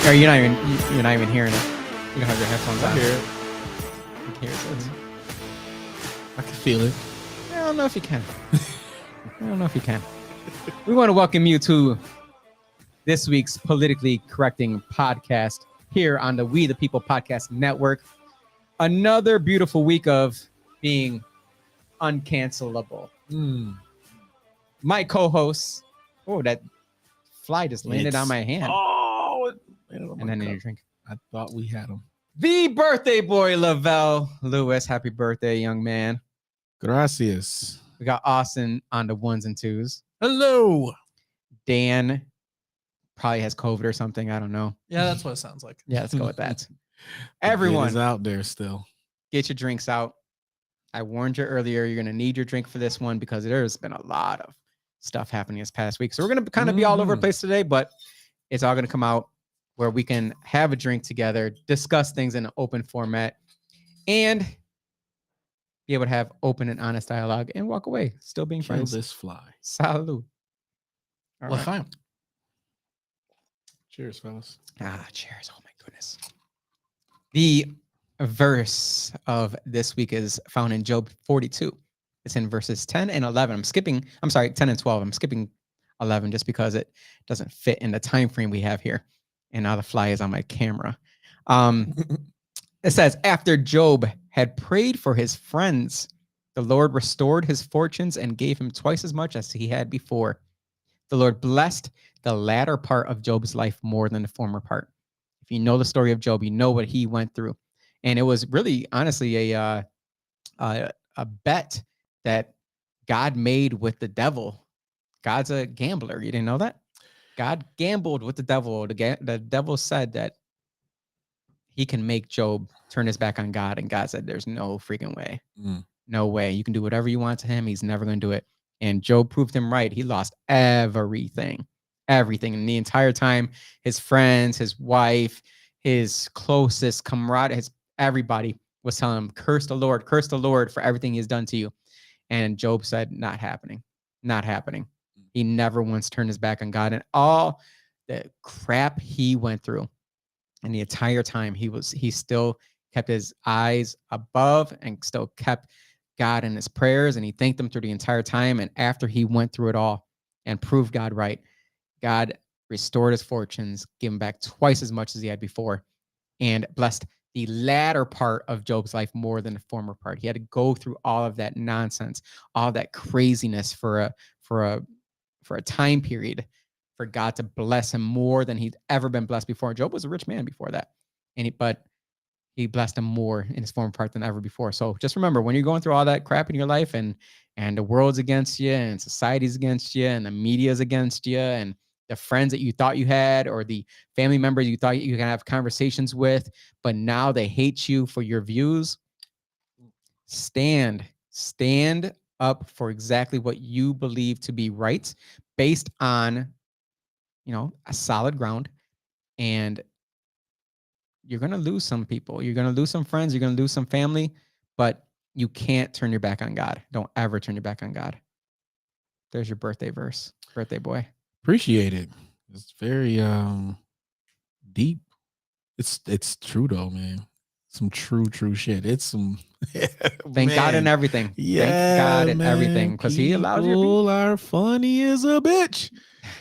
Or you're not even hearing it. You don't have your headphones on. I hear it. You can hear it. I can feel it. I don't know if you can. We want to welcome you to this week's politically correcting podcast here on the We the People Podcast Network. Another beautiful week of being uncancelable. My co-hosts. Oh, that fly just landed on my hand. Oh, and then in your drink. I thought we had him. The birthday boy, Lavelle Lewis. Happy birthday, young man. Gracias. We got Austin on the ones and twos. Hello. Dan probably has COVID or something. I don't know. Yeah, that's what it sounds like. Yeah, let's go with that. Everyone is out there still. Get your drinks out. I warned you earlier, you're going to need your drink for this one because there's been a lot of stuff happening this past week. So we're going to kind of be all over the place today, but it's all going to come out where we can have a drink together, discuss things in an open format, and be able to have open and honest dialogue and walk away still being Kill friends. this fly. Salud. All right. Fine. Cheers, fellas. Cheers. Oh my goodness. The verse of this week is found in Job 42. It's in verses 10 and 11. 10 and 12. I'm skipping 11 just because it doesn't fit in the time frame we have here. And now the fly is on my camera. It says, after Job had prayed for his friends, the Lord restored his fortunes and gave him twice as much as he had before. The Lord blessed the latter part of Job's life more than the former part. If you know the story of Job, you know what he went through. And it was really, honestly, a bet that God made with the devil. God's a gambler. You didn't know that? God gambled with the devil. The devil said that he can make Job turn his back on God. And God said, there's no freaking way. No way. You can do whatever you want to him. He's never going to do it. And Job proved him right. He lost everything. And the entire time, his friends, his wife, his closest camaraderie, everybody was telling him, curse the Lord for everything he has done to you. And Job said, not happening. He never once turned his back on God, and all the crap he went through. And the entire time he still kept his eyes above and still kept God in his prayers, and he thanked him through the entire time. And after he went through it all and proved God right, God restored his fortunes, gave him back twice as much as he had before, and blessed the latter part of Job's life more than the former part. He had to go through all of that nonsense, all that craziness for a time period for God to bless him more than he'd ever been blessed before. Job was a rich man before that, but he blessed him more in his former part than ever before. So just remember, when you're going through all that crap in your life and the world's against you and society's against you and the media's against you and the friends that you thought you had or the family members you thought you can have conversations with, but now they hate you for your views, stand up for exactly what you believe to be right based on, a solid ground. And you're going to lose some people. You're going to lose some friends. You're going to lose some family, but you can't turn your back on God. Don't ever turn your back on God. There's your birthday verse, birthday boy. Appreciate it. It's very deep. It's true though, man. Some true shit. It's some Thank God in everything. Yeah, thank God in everything, because he allows you. People are funny as a bitch.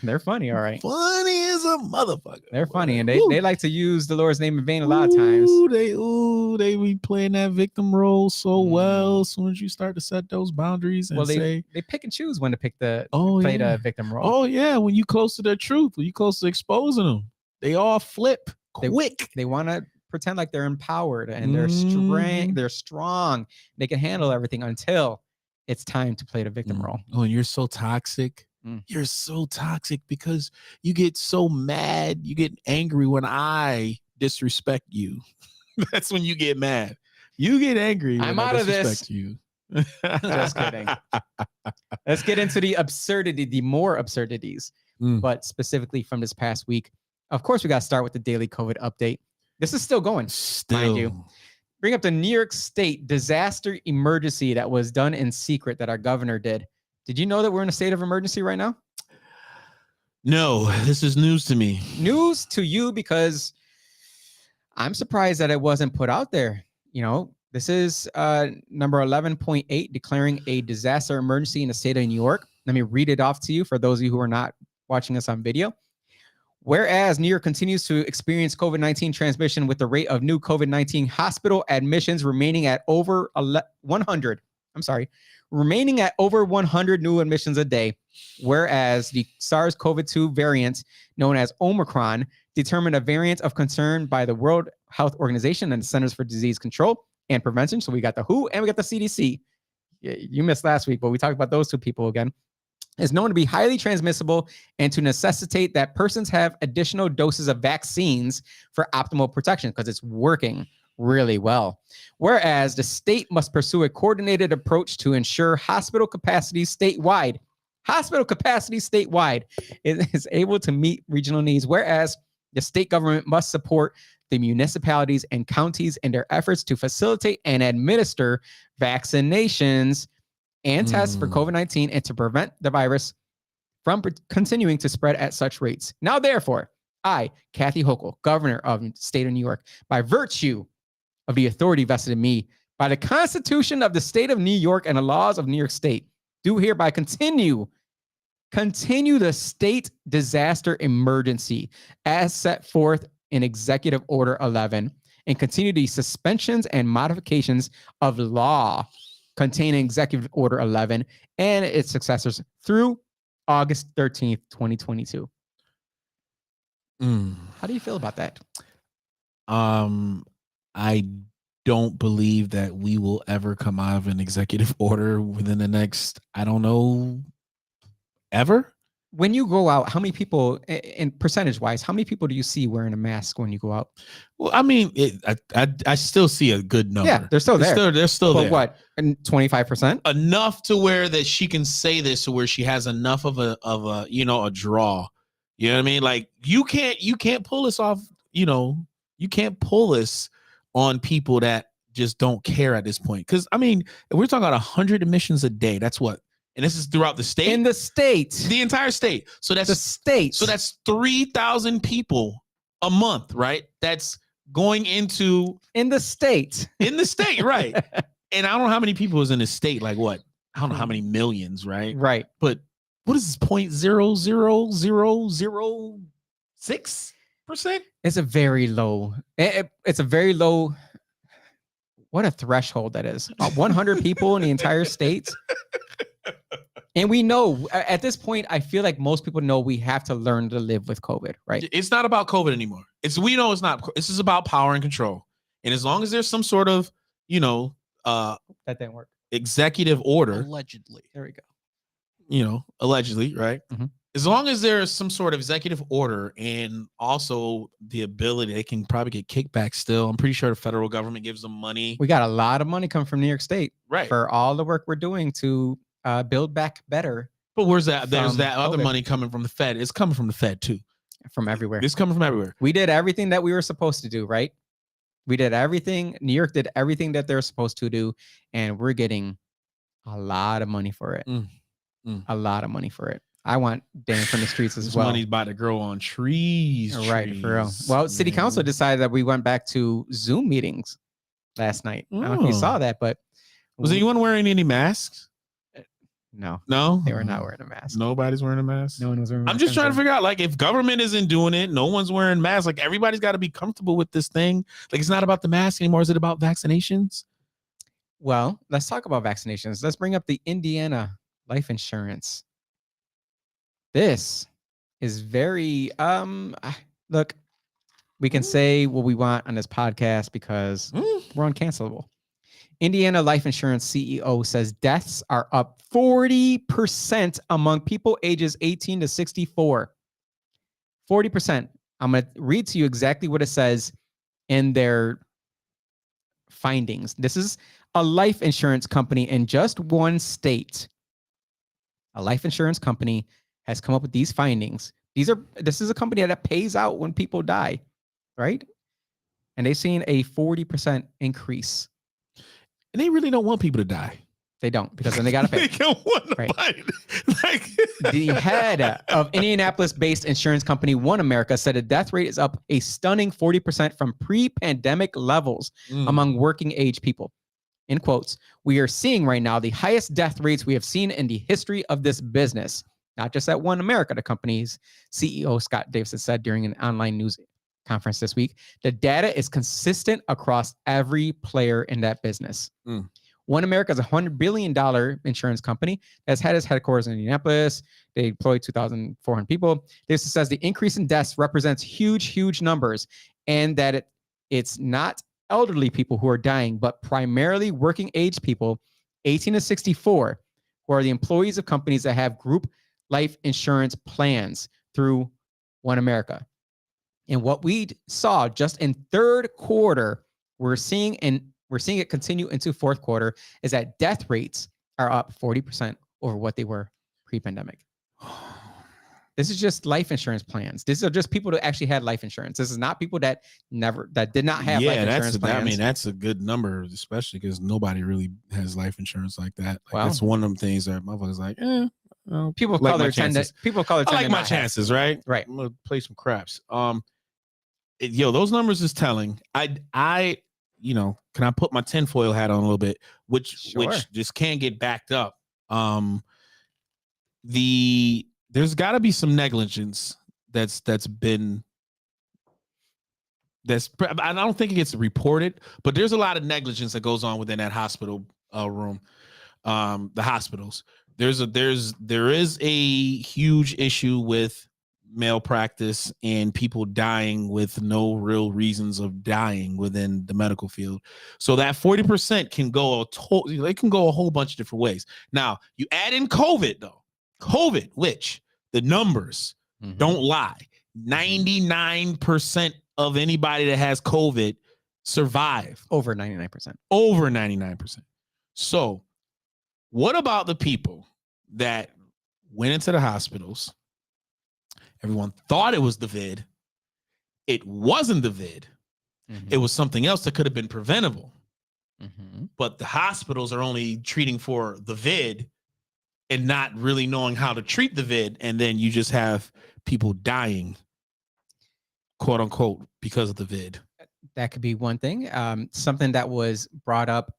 They're funny, all right. Funny as a motherfucker. They're funny, and they like to use the Lord's name in vain a lot of times. They be playing that victim role so well. As soon as you start to set those boundaries and they pick and choose when to play the victim role. Oh yeah, when you close to the truth, when you close to exposing them, they all flip quick. They want to pretend like they're empowered and they're strong. They can handle everything until it's time to play the victim role. Oh, and you're so toxic. You're so toxic because you get so mad. You get angry when I disrespect you. That's when you get mad. You get angry when I'm out of this. You. Just kidding. Let's get into the more absurdities, but specifically from this past week. Of course, we got to start with the daily COVID update. This is still going, mind you. Bring up the New York State disaster emergency that was done in secret that our governor did. Did you know that we're in a state of emergency right now? No, this is news to me. News to you because I'm surprised that it wasn't put out there. You know, this is number 11.8, declaring a disaster emergency in the state of New York. Let me read it off to you for those of you who are not watching us on video. Whereas New York continues to experience COVID-19 transmission with the rate of new COVID-19 hospital admissions remaining at over 100. I'm sorry, remaining at over 100 new admissions a day. Whereas the SARS-CoV-2 variant, known as Omicron, determined a variant of concern by the World Health Organization and the Centers for Disease Control and Prevention. So we got the WHO and we got the CDC. You missed last week, but we talked about those two people again. Is known to be highly transmissible and to necessitate that persons have additional doses of vaccines for optimal protection because it's working really well. Whereas the state must pursue a coordinated approach to ensure hospital capacity statewide is able to meet regional needs, whereas the state government must support the municipalities and counties in their efforts to facilitate and administer vaccinations and tests for COVID-19 and to prevent the virus from continuing to spread at such rates. Now, therefore, I, Kathy Hochul, Governor of the state of New York, by virtue of the authority vested in me by the Constitution of the state of New York and the laws of New York State, do hereby continue the state disaster emergency as set forth in Executive Order 11 and continue the suspensions and modifications of law containing Executive Order 11 and its successors through August 13th, 2022. How do you feel about that? I don't believe that we will ever come out of an executive order within the next, I don't know, ever. When you go out, how many people, in percentage wise, how many people do you see wearing a mask when you go out? Well, I mean, I still see a good number. Yeah, they're still there. They're still but there. What, 25%? Enough to where that she can say this, to where she has enough of a a draw. You know what I mean? Like you can't pull this off. You can't pull this on people that just don't care at this point. Because I mean, if we're talking about 100 admissions a day, that's what. And this is throughout the state? In the state. The entire state. So that's the state. So that's 3,000 people a month, right? That's going into in the state. In the state, right. And I don't know how many people is in the state, like what? I don't know how many millions, right? Right. But what is this 0.00006%? It's a very low. It's a very low. What a threshold that is. 100 people in the entire state. And we know at this point, I feel like most people know we have to learn to live with COVID, right? It's not about COVID anymore. We know it's not. This is about power and control. And as long as there's some sort of, that didn't work. Executive order. Allegedly. There we go. Allegedly, right? Mm-hmm. As long as there's some sort of executive order and also the ability, they can probably get kickback still. I'm pretty sure the federal government gives them money. We got a lot of money coming from New York State, right, for all the work we're doing to build back better. But where's that? There's that other money coming from the Fed. It's coming from the Fed too. From everywhere. It's coming from everywhere. We did everything that we were supposed to do, right? We did everything. New York did everything that they're supposed to do, and we're getting a lot of money for it. A lot of money for it. I want Dan from the streets as well. Money's about to grow on trees. Right, for real. Well, City Council decided that we went back to Zoom meetings last night. I don't know if you saw that, but was anyone wearing any masks? No, they were not wearing a mask. Nobody's wearing a mask. No one was wearing a mask. I'm just trying to figure out, like, if government isn't doing it, no one's wearing masks. Like, everybody's got to be comfortable with this thing. Like, it's not about the mask anymore. Is it about vaccinations? Well, let's talk about vaccinations. Let's bring up the Indiana life insurance. This is very look, we can say what we want on this podcast because we're uncancelable. Indiana life insurance CEO says deaths are up 40% among people ages 18 to 64. 40%. I'm going to read to you exactly what it says in their findings. This is a life insurance company in just one state. A life insurance company has come up with these findings. This is a company that pays out when people die, right? And they've seen a 40% increase. And they really don't want people to die. They don't, because then they got to pay. They don't want to right. like The head of Indianapolis-based insurance company One America said the death rate is up a stunning 40% from pre-pandemic levels among working age people. In quotes, we are seeing right now the highest death rates we have seen in the history of this business. Not just at One America, the company's CEO, Scott Davison, said during an online news conference this week. The data is consistent across every player in that business. One America is a $100 billion insurance company that's had its headquarters in Indianapolis. They employ 2,400 people. This says the increase in deaths represents huge numbers, and that it's not elderly people who are dying, but primarily working age people, 18 to 64, who are the employees of companies that have group life insurance plans through One America. And what we saw just in third quarter, we're seeing it continue into fourth quarter, is that death rates are up 40% over what they were pre-pandemic. This is just life insurance plans. These are just people that actually had life insurance. This is not people that did not have life insurance plans. I mean, that's a good number, especially because nobody really has life insurance like that. Like, that's one of them things that motherfuckers like, people call their chances. People call it. I like my chances, right? Right. I'm gonna play some craps. Those numbers is telling. I can I put my tinfoil hat on a little bit, which just can't get backed up. There's got to be some negligence I don't think it gets reported, but there's a lot of negligence that goes on within that hospital room. The hospitals. There is a huge issue with malpractice and people dying with no real reasons of dying within the medical field. So that 40% can go a whole bunch of different ways. Now, you add in COVID though. COVID, which the numbers don't lie. 99% of anybody that has COVID survive. Over 99%. Over 99%. So what about the people that went into the hospitals? Everyone thought it was the vid. It wasn't the vid. It was something else that could have been preventable. But the hospitals are only treating for the vid and not really knowing how to treat the vid. And then you just have people dying, quote unquote, because of the vid. That could be one thing. Something that was brought up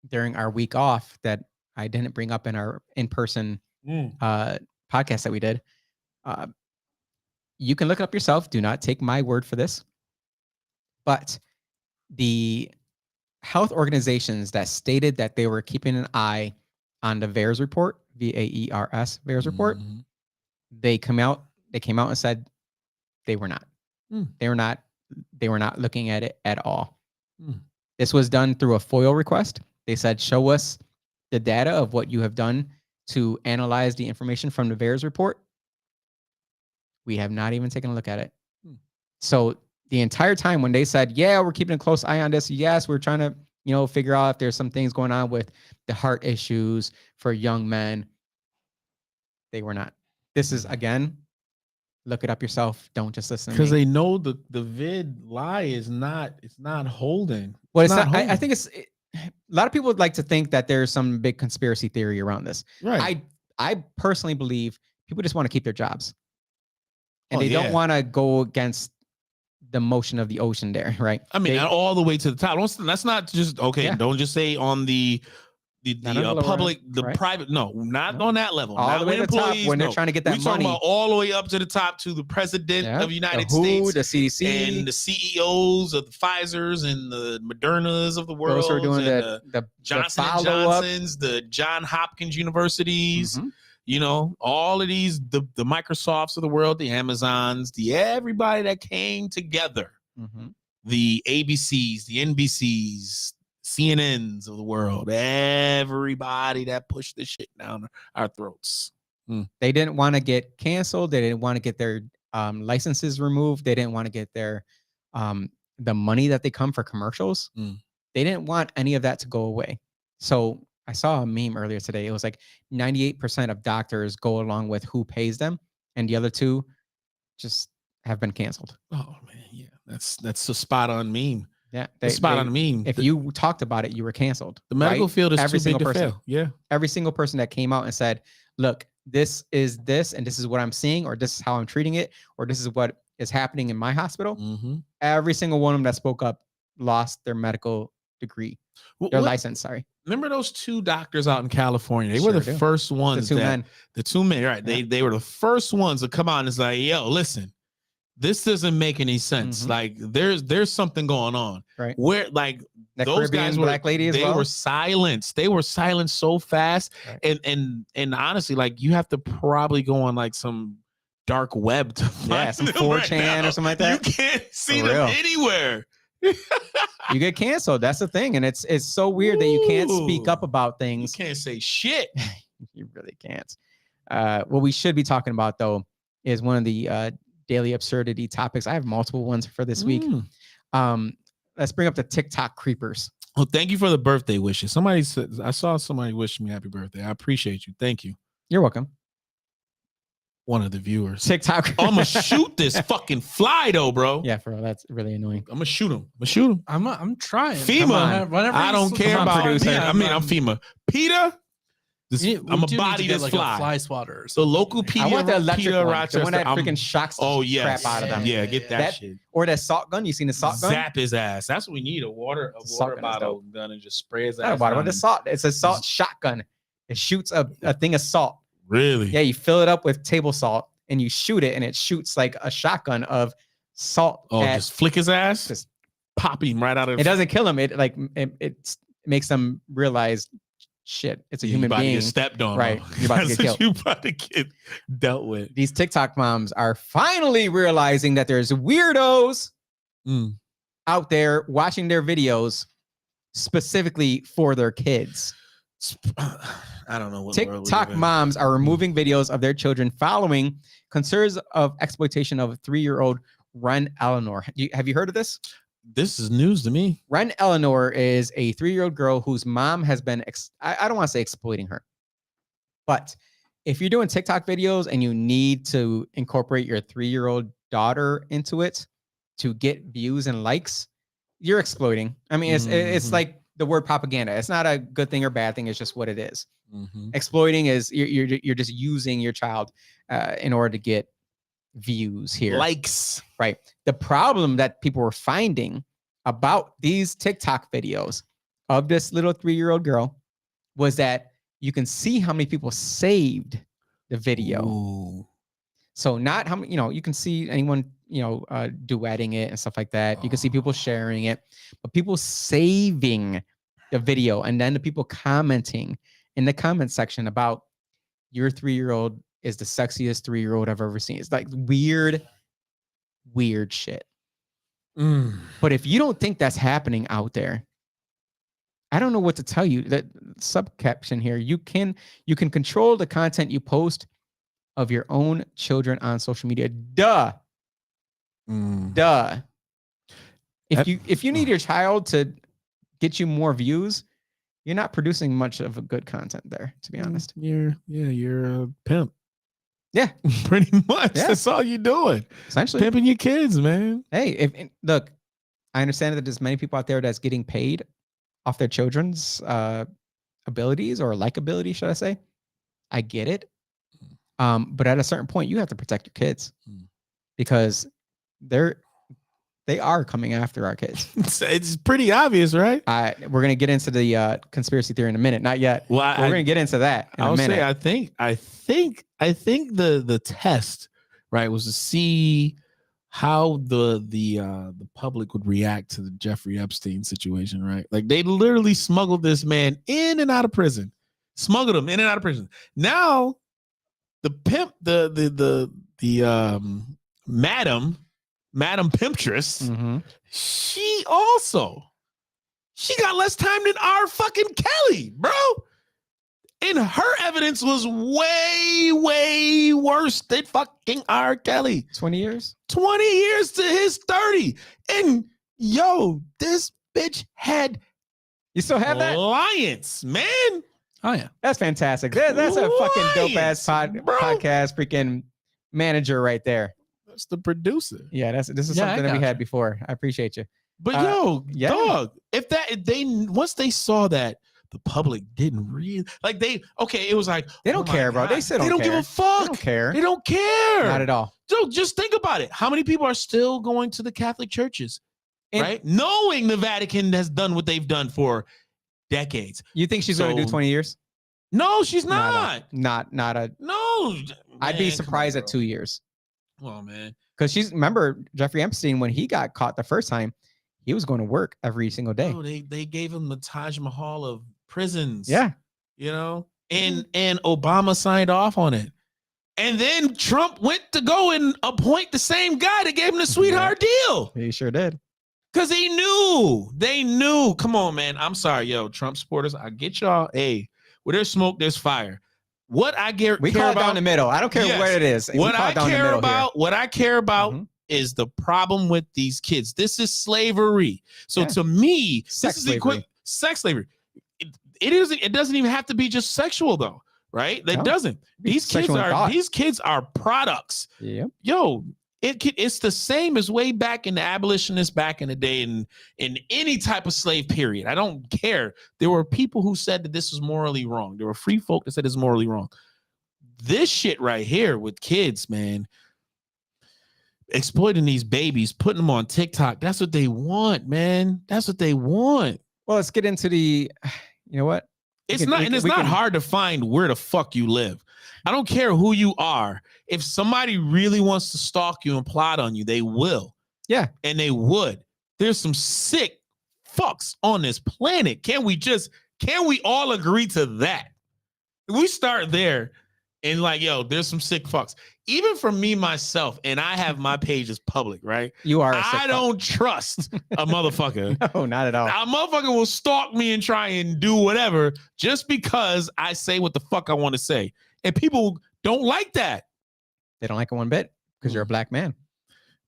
during our week off that I didn't bring up in our in-person podcast that we did. You can look it up yourself. Do not take my word for this. But the health organizations that stated that they were keeping an eye on the VAERS report, VAERS, VAERS report, they came out and said they were not. They were not looking at it at all. This was done through a FOIL request. They said, show us the data of what you have done to analyze the information from the VAERS report. We have not even taken a look at it. So the entire time when they said, yeah, we're keeping a close eye on this. Yes, we're trying to, figure out if there's some things going on with the heart issues for young men. They were not. This is, again, look it up yourself. Don't just listen to me. Because they know the vid lie is not holding. Well, it's not. I think a lot of people would like to think that there's some big conspiracy theory around this. Right. I personally believe people just want to keep their jobs. And they don't want to go against the motion of the ocean there, right? I mean, all the way to the top. That's not just Don't just say on the public, private. No, not on that level. All the way to the top when they're trying to get that money. We're talking about all the way up to the top to the president of the United States, the CDC, and the CEOs of the Pfizers and the Modernas of the world. Those who are doing the Johnson & Johnsons, the John Hopkins universities. All of these, the Microsofts of the world, the Amazons, everybody that came together, the ABCs, the NBCs, CNNs of the world, everybody that pushed this shit down our throats. They didn't want to get canceled. They didn't want to get their licenses removed. They didn't want to get their the money that they come for commercials. They didn't want any of that to go away. So I saw a meme earlier today. It was like 98% of doctors go along with who pays them, and the other two just have been canceled. Oh man, yeah, that's a spot on meme. Yeah, spot on meme. If you talked about it, you were canceled. The medical field is every too big single to person. fail. Yeah, every single person that came out and said, "Look, this is this, and this is what I'm seeing, or this is how I'm treating it, or this is what is happening in my hospital. Mm-hmm. Every single one of them that spoke up lost their medical degree, their license. Sorry. Remember those two doctors out in California? They were the first ones. The two men, right? Yeah. They were the first ones to come out and it's like, yo, listen, this doesn't make any sense. Mm-hmm. Like there's something going on. Right. Where like that those Caribbean guys were black lady as they well? were silenced. They were silenced so fast. Right. And honestly, like you have to probably go on like some dark web to find some 4chan or something like that. You can't see them anywhere. You get canceled. That's the thing. And it's so weird that you can't speak up about things. You can't say shit. You really can't. What we should be talking about though is one of the daily absurdity topics. I have multiple ones for this week. Let's bring up the TikTok creepers. Well, thank you for the birthday wishes. Somebody said, I saw somebody wish me happy birthday. I appreciate you. Thank you. You're welcome. One of the viewers. TikTok. I'm gonna shoot this fucking fly though, bro. Yeah, bro, that's really annoying. I'm gonna shoot him. I'm trying. FEMA. I don't care about producer. I'm FEMA. PETA. I'm a body this like fly. A fly swatter. The local PETA. I want the electric one. Rochester. The one that freaking shocks the crap out of them. Yeah, get that shit. Or that salt gun. You seen the salt gun? Zap his ass. That's what we need. A water bottle gun and just spray his ass. Not a water, but the salt. It's a salt shotgun. It shoots a thing of salt. Really? Yeah, you fill it up with table salt and you shoot it, and it shoots like a shotgun of salt. Oh, just flick his ass? Just pop him right out of. It doesn't kill him. It makes them realize, shit, it's a human being. Get stepped on, right? You're about to get killed. You're about to get dealt with. These TikTok moms are finally realizing that there's weirdos out there watching their videos specifically for their kids. I don't know what TikTok moms are removing videos of their children following concerns of exploitation of 3-year-old Ren Eleanor. Have you heard of this? This is news to me. Ren Eleanor is a 3-year-old girl whose mom has been, I don't want to say exploiting her, but if you're doing TikTok videos and you need to incorporate your 3-year-old daughter into it to get views and likes, you're exploiting. I mean, it's like the word propaganda. It's not a good thing or bad thing. It's just what it is. Exploiting is you're just using your child in order to get views here, likes. Right. The problem that people were finding about these TikTok videos of this little 3-year-old girl was that you can see how many people saved the video. Ooh. So not how many, you can see anyone, duetting it and stuff like that. You can see people sharing it, but people saving the video and then the people commenting in the comment section about your 3-year-old is the sexiest 3-year-old I've ever seen. It's like weird shit. But if you don't think that's happening out there, I don't know what to tell you. That subcaption here, you can control the content you post of your own children on social media. Duh. If you need your child to get you more views, you're not producing much of a good content there, to be honest. You're a pimp. Yeah, pretty much. Yeah. That's all you're doing. Essentially, pimping your kids, man. Hey, look, I understand that there's many people out there that's getting paid off their children's abilities or likability, should I say? I get it. But at a certain point, you have to protect your kids because they are coming after our kids. It's pretty obvious, right? We're gonna get into the conspiracy theory in a minute. Not yet. Well, we're gonna get into that in a minute. I think the test, right, was to see how the public would react to the Jeffrey Epstein situation, right? Like they literally smuggled this man in and out of prison, smuggled him in and out of prison. Now, the pimp, the Madam Pimptress, she got less time than our fucking Kelly, bro. And her evidence was way, way worse than fucking R. Kelly. 20 years? 20 years to his 30. And yo, this bitch had you still have that? Clients, man. Oh, yeah. That's fantastic. That's a fucking dope-ass podcast freaking manager right there. That's the producer. Yeah, this is something that we had before. I appreciate you. But dog, if once they saw that the public didn't really like it was like they don't care, bro. They still don't give a fuck. They don't care. They don't care. Not at all. So just think about it. How many people are still going to the Catholic churches, right? Knowing the Vatican has done what they've done for decades. You think she's going to do 20 years? No, she's not. Not a. No, man, I'd be surprised at 2 years. Well, man, because remember Jeffrey Epstein, when he got caught the first time, he was going to work every single day. Oh, they gave him the Taj Mahal of prisons. Yeah, and Obama signed off on it, and then Trump went to go and appoint the same guy that gave him the sweetheart deal. He sure did. Because they knew. Come on, man. I'm sorry, Trump supporters. I get y'all. Hey, where there's smoke, there's fire. What I care about down the middle. I don't care what it is. What I care about is the problem with these kids. This is slavery. So to me, sex slavery. It doesn't even have to be just sexual though, right? That doesn't. These kids are products. Yep. It's the same as way back in the abolitionists back in the day in any type of slave period. I don't care. There were people who said that this was morally wrong. There were free folk that said it's morally wrong. This shit right here with kids, man, exploiting these babies, putting them on TikTok. That's what they want, man. That's what they want. Well, let's get into you know what? It's not hard to find where the fuck you live. I don't care who you are. If somebody really wants to stalk you and plot on you, they will. Yeah. And they would. There's some sick fucks on this planet. Can we all agree to that? We start there and there's some sick fucks. Even for me, myself, and I have my pages public, right? You are. I don't trust a motherfucker. No, not at all. A motherfucker will stalk me and try and do whatever just because I say what the fuck I want to say. And people don't like that. They don't like it one bit because you're a black man.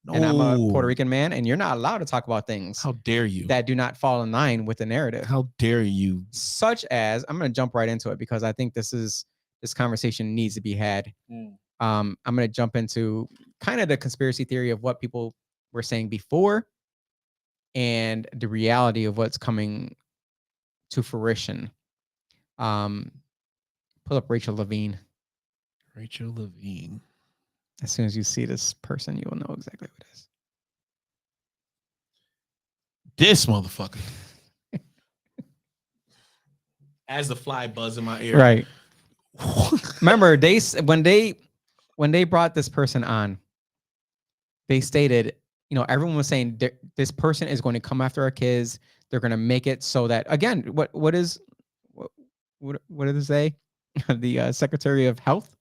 No. And I'm a Puerto Rican man, and you're not allowed to talk about things. How dare you? That do not fall in line with the narrative. How dare you? Such as, I'm going to jump right into it because I think this conversation needs to be had. I'm going to jump into kind of the conspiracy theory of what people were saying before and the reality of what's coming to fruition. Pull up Rachel LeVine. Rachel LeVine. As soon as you see this person, you will know exactly who it is. This motherfucker. As the fly buzz in my ear. Right. Remember, when they brought this person on, they stated, everyone was saying this person is going to come after our kids. They're going to make it so that, again, what did it say? The Secretary of Health.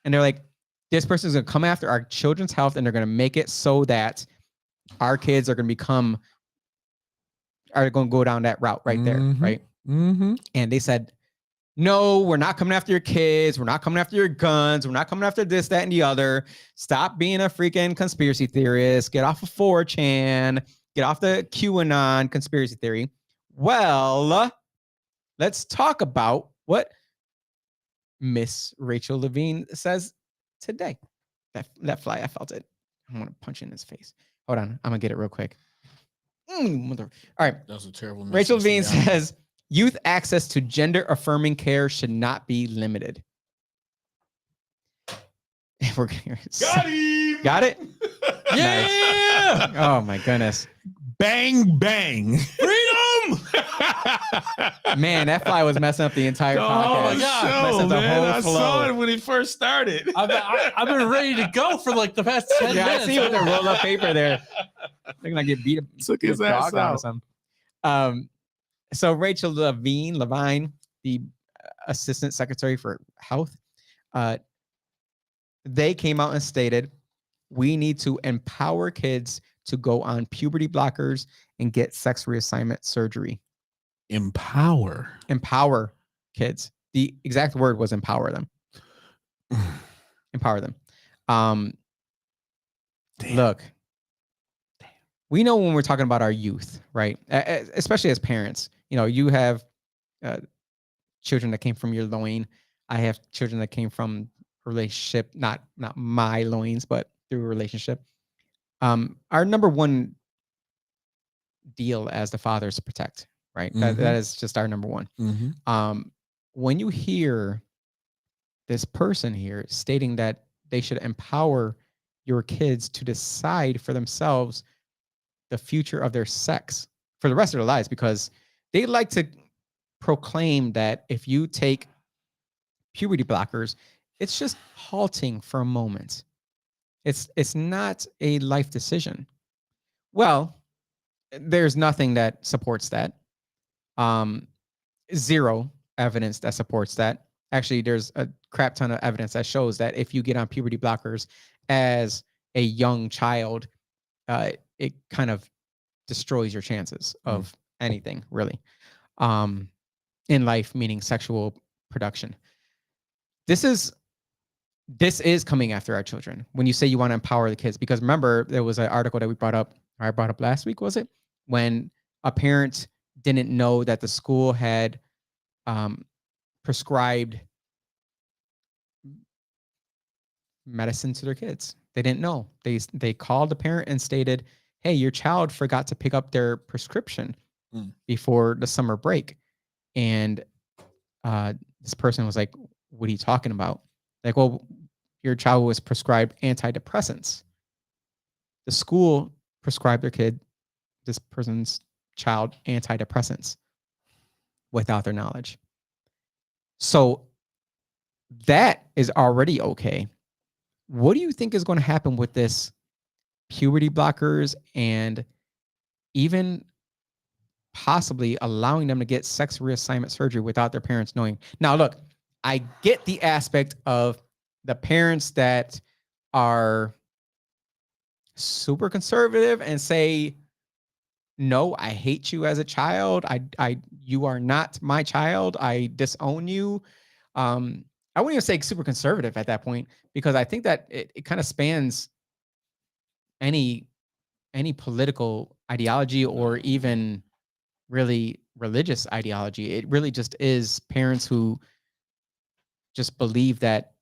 And they're like, this person is going to come after our children's health, and they're going to make it so that our kids are going to go down that route right there, right? Mm-hmm. And they said, no, we're not coming after your kids. We're not coming after your guns. We're not coming after this, that, and the other. Stop being a freaking conspiracy theorist. Get off of 4chan. Get off the QAnon conspiracy theory. Well, let's talk about what Miss Rachel LeVine says today. That fly, I felt it. I want to punch in his face. Hold on, I'm gonna get it real quick. All right. That was a terrible. Rachel LeVine says youth access to gender affirming care should not be limited. We're got him. Got it. Yeah. Nice. Oh my goodness. Bang bang. Freedom. Man, that fly was messing up the entire podcast. Oh my God. I saw it when it first started. I've been ready to go for like the past 10 minutes. I see with the roll up paper there. They're gonna get beat up. Took his ass out. Or something. So Rachel LeVine, the Assistant Secretary for Health, they came out and stated, we need to empower kids to go on puberty blockers and get sex reassignment surgery. Empower kids. The exact word was empower them. Empower them. Look, we know when we're talking about our youth, right? Especially as parents, you have children that came from your loin. I have children that came from a relationship, not my loins, but through a relationship. Our number one deal as the father is to protect, right? Mhm. That is just our number one. When you hear this person here stating that they should empower your kids to decide for themselves the future of their sex for the rest of their lives, because they like to proclaim that if you take puberty blockers, it's just halting for a moment. It's not a life decision. Well, there's nothing that supports that. Um, Zero evidence that supports that. Actually, there's a crap ton of evidence that shows that if you get on puberty blockers as a young child, it kind of destroys your chances of anything really in life, meaning sexual production. This is coming after our children. When you say you want to empower the kids, because remember there was an article that I brought up last week, was it? When a parent didn't know that the school had prescribed medicine to their kids. They didn't know. They called the parent and stated, "Hey, your child forgot to pick up their prescription before the summer break." And this person was like, "What are you talking about?" Like, "Well, your child was prescribed antidepressants. The school prescribed this person's child, antidepressants without their knowledge." So that is already okay. What do you think is going to happen with this puberty blockers and even possibly allowing them to get sex reassignment surgery without their parents knowing? Now, look, I get the aspect of the parents that are super conservative and say, "No, I hate you as a child. You are not my child. I disown you." I wouldn't even say super conservative at that point, because I think that it kind of spans any political ideology or even really religious ideology. It really just is parents who just believe that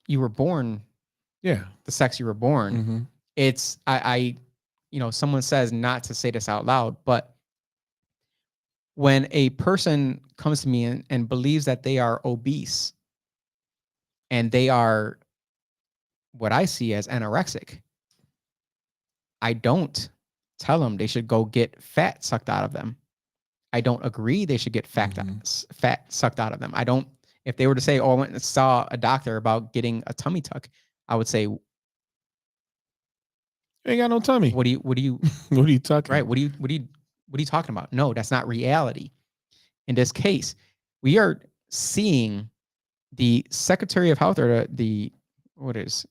you were born Yeah. the sex you were born. It's someone says not to say this out loud, but when a person comes to me and believes that they are obese and they are what I see as anorexic, I don't tell them they should go get fat sucked out of them. I don't agree they should get fat sucked out of them. I don't. If they were to say, "Oh, I went and saw a doctor about getting a tummy tuck," I would say, Ain't got no tummy. What do you what are you talking right? What are you talking about? No, that's not reality. In this case, we are seeing the Secretary of Health, or the what is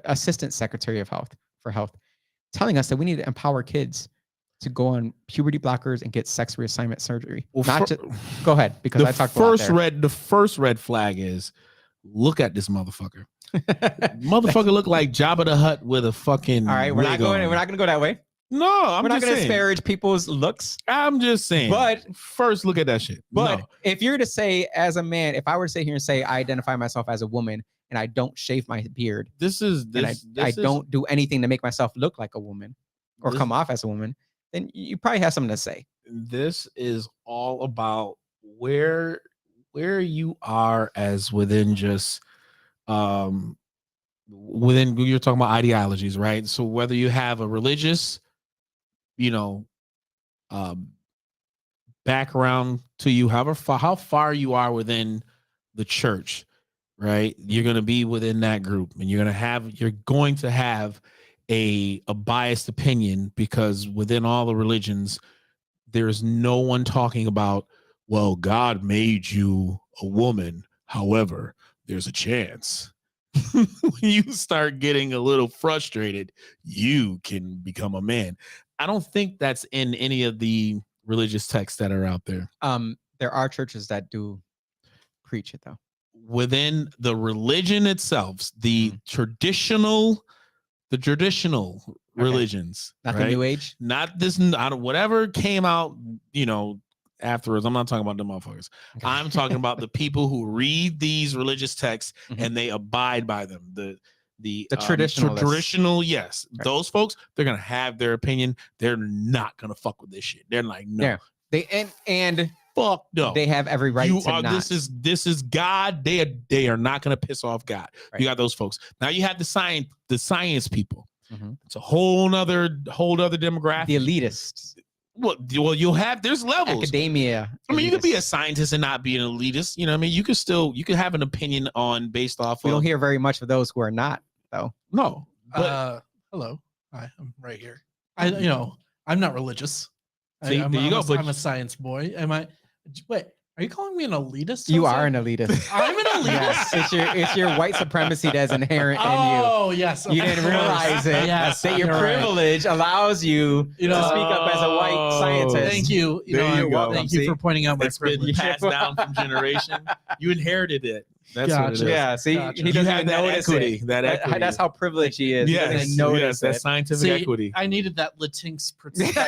Assistant Secretary of Health for Health, telling us that we need to empower kids to go on puberty blockers and get sex reassignment surgery. Well, go ahead, because I talked about the first red flag is, look at this motherfucker. Motherfucker look like Jabba the Hutt with a fucking. All right, we're not going to go that way. No, we're not going to disparage people's looks. I'm just saying. But first, look at that shit. But if you're to say, as a man, if I were to sit here and say I identify myself as a woman and I don't shave my beard, I don't do anything to make myself look like a woman or come off as a woman, then you probably have something to say. This is all about where you are as within just within, you're talking about ideologies, right? So whether you have a religious, background to you, how far you are within the church, right? You're going to be within that group, and you're going to have a biased opinion, because within all the religions, there's no one talking about, well, God made you a woman, however, there's a chance. When you start getting a little frustrated, you can become a man. I don't think that's in any of the religious texts that are out there. There are churches that do preach it, though. Within the religion itself, the traditional religions, not right? the New Age, not this, whatever came out, afterwards. I'm not talking about the motherfuckers. Okay. I'm talking about the people who read these religious texts and they abide by them. traditionalists. traditional, yes, Right. those folks, they're gonna have their opinion. They're not gonna fuck with this shit. They're like, no, Yeah. And fuck no. they have every right You to are not. this is God. They are not gonna piss off God. Right. You got those folks. Now you have the science people. Mhm. It's a whole other demographic. The elitists, Well, you'll have there's levels. academia. I mean, you could be a elitists. scientist and not be an elitist. You know what I mean? You could have an opinion on based off We of don't hear very much of those who are not, though. no. But Hello. Hi, I'm right here. I'm not religious. See, there you go, but- I'm a science boy. Am I? Wait, are you calling me an elitist? You Jose? are an elitist. I'm an elitist. Yes, it's your white supremacy that's inherent Oh yes, in you. You of didn't course. realize it. Yes, That your you're right. privilege allows you to speak up as a white scientist. Thank you. There you go. Thank you for pointing out my it's been privilege. passed down from generation. You inherited it. That's what it Gotcha. is. Yeah, see, Gotcha. he You doesn't have even that notice equity. it. That equity. That's how privileged he is. He Yes, doesn't notice that it. scientific See, equity. I needed that Latinx perspective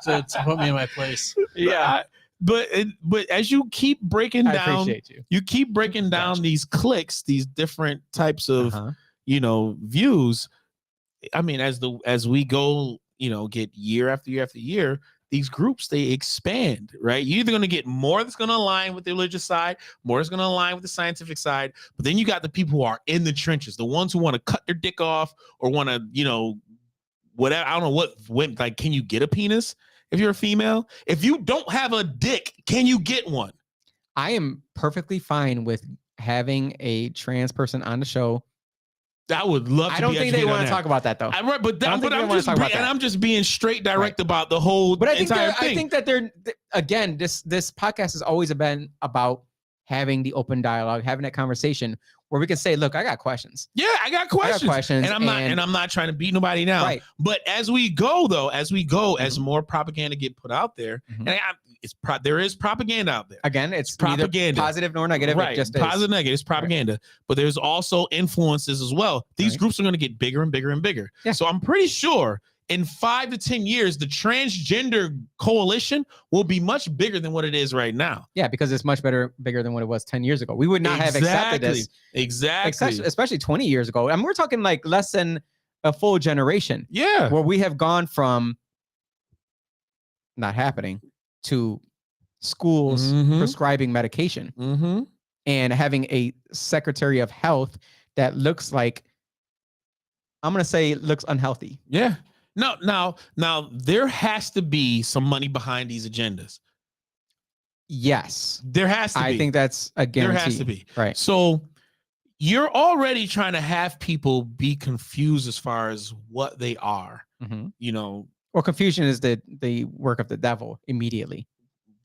to put me in my place. Yeah, But as you keep breaking I down, appreciate you. you keep breaking down Gotcha. these cliques, these different types of Uh-huh. views. I mean, as we go, get year after year after year, these groups, they expand, right? You're either going to get more that's going to align with the religious side, more that's going to align with the scientific side, but then you got the people who are in the trenches, the ones who want to cut their dick off or want to, whatever. I don't know what, like, can you get a penis if you're a female? If you don't have a dick, can you get one? I am perfectly fine with having a trans person on the show. I would love to I don't be think they educated want on to that. talk about that, though. Right, but I don't think they wanna talk about that. I'm just being straight direct about the whole But I think entire I thing. think that again, this podcast has always been about having the open dialogue, having that conversation where we can say, "Look, I got questions. Yeah, I got questions. And I'm not trying to beat nobody down. Right. But as we go, as more propaganda get put out there, Mhm. and there is propaganda out there. Again, it's Propaganda. neither positive nor negative. Right, It just positive, negative, it's propaganda. But there's also influences as well. These Right. groups are going to get bigger and bigger and bigger. Yeah. So I'm pretty sure in 5 to 10 years, the transgender coalition will be much bigger than what it is right now. Yeah, because it's much bigger than what it was 10 years ago. We would not have accepted this, Exactly. especially 20 years ago. And we're talking like less than a full generation Yeah. where we have gone from not happening to schools Mhm. prescribing medication Mm-hmm. and having a secretary of health that looks like, I'm going to say looks unhealthy. Yeah. No, now there has to be some money behind these agendas. Yes. There has to be. I think that's a there guarantee. has to be. Right. So you're already trying to have people be confused as far as what they are. Mhm. Well, confusion is the work of the devil immediately.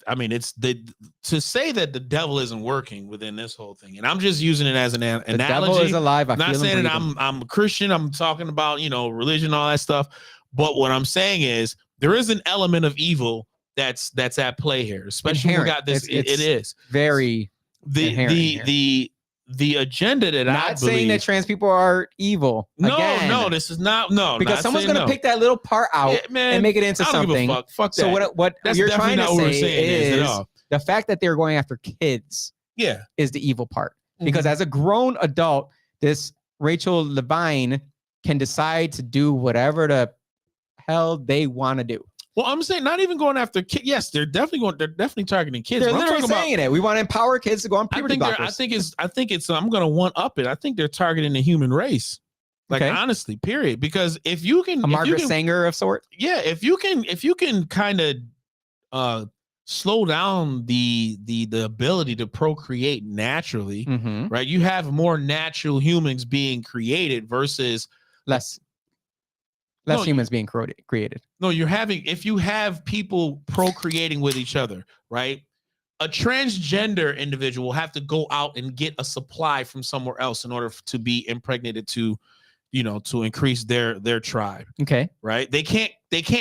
I mean, it's to say that the devil isn't working within this whole thing, and I'm just using it as an The analogy. devil is alive. I I'm not feel saying him that breathing. I'm a Christian. I'm talking about religion, all that stuff. But what I'm saying is there is an element of evil that's at play here, especially when we got Inherent. this. It's It is very inherent the agenda that I not believe. saying that trans people are evil. Again, No, this is not because not someone's saying going to no. pick that little part out Yeah, man, and make it into I don't give a something. fuck So that. what That's you're definitely trying to not what we're say saying at is all. the fact that they're going after kids Yeah, is the evil part. Because Mhm. as a grown adult, this Rachel LeVine can decide to do whatever the hell they want to do. Well, I'm saying not even going after kids. Yes, they're definitely targeting kids. They're but I'm literally talking about- saying it. We want to empower kids to go on I puberty think blockers. I think it's I'm gonna one up it. I think they're targeting the human race. Like Okay. honestly, period. Because if you can A if you Margaret can, Sanger of sort. yeah, if you can kind of slow down the ability to procreate naturally, Mm-hmm. right? You have more natural humans being created versus Less No, humans being created. no, if you have people procreating with each other, right? A transgender individual will have to go out and get a supply from somewhere else in order to be impregnated to increase their tribe, Okay. right? They can't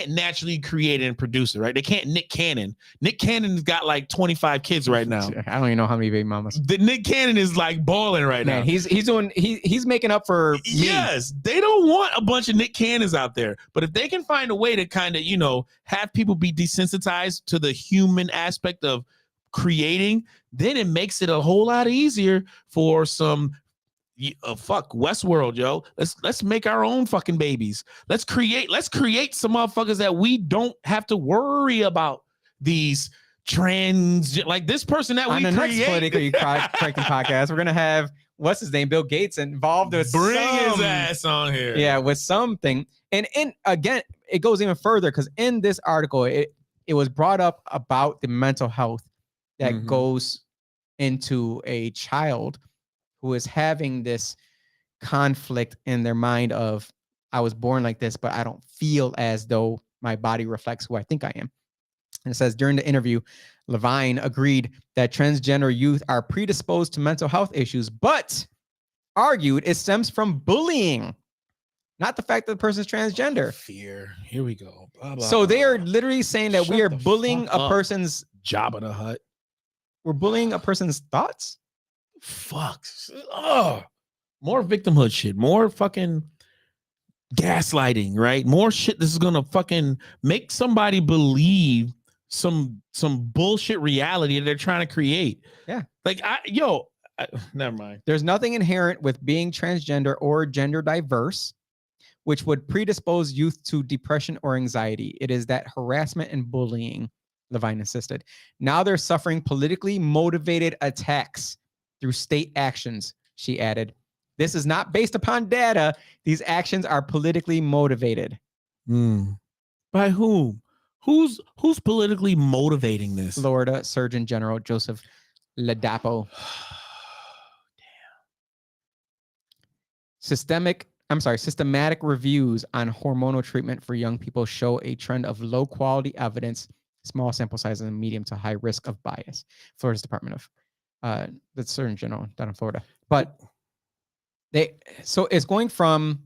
naturally create and produce it, right? They can't Nick Cannon. Nick Cannon's got like 25 kids right now. I don't even know how many baby mamas. The Nick Cannon is like balling right Man, now. he's making up for me. Yes, they don't want a bunch of Nick Cannons out there. But if they can find a way to kind of, have people be desensitized to the human aspect of creating, then it makes it a whole lot easier for some fuck Westworld, yo. Let's make our own fucking babies. Let's create some motherfuckers that we don't have to worry about these trans, like this person that On we the next create. politically correct podcast, we're gonna have what's his name, Bill Gates, involved with Bring his some, ass on here. yeah, with something. And again, it goes even further because in this article, it was brought up about the mental health that goes into a child who is having this conflict in their mind of, I was born like this, but I don't feel as though my body reflects who I think I am. And it says, during the interview, LeVine agreed that transgender youth are predisposed to mental health issues, but argued it stems from bullying, not the fact that the person is transgender. Fear. Here we go. Blah, blah, So they are blah. literally saying that Shut we are the bullying fuck a up. person's Jabba the Hutt. we're bullying a person's thoughts. Fuck. Oh, more victimhood shit. More fucking gaslighting, right? More shit. This is gonna fucking make somebody believe some bullshit reality that they're trying to create. Yeah. Like never mind. There's nothing inherent with being transgender or gender diverse which would predispose youth to depression or anxiety. It is that harassment and bullying, LeVine insisted. Now they're suffering politically motivated attacks through state actions, she added. This is not based upon data. These actions are politically motivated. By whom? Who's politically motivating this? Florida Surgeon General Joseph Ladapo. Systematic reviews on hormonal treatment for young people show a trend of low quality evidence, small sample sizes, and medium to high risk of bias. Florida's Department of the Surgeon General down in Florida. But so it's going from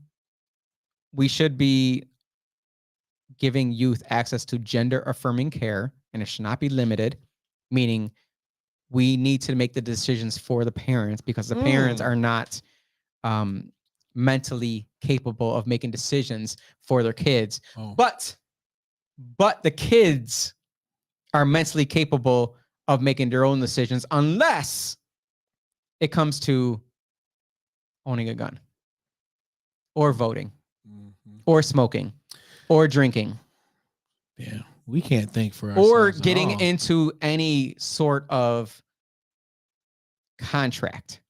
we should be giving youth access to gender affirming care, and it should not be limited, meaning we need to make the decisions for the parents because the parents are not mentally capable of making decisions for their kids. But the kids are mentally capable of making their own decisions unless it comes to owning a gun or voting or smoking or drinking. Yeah, we can't think for ourselves. Or getting into any sort of contract.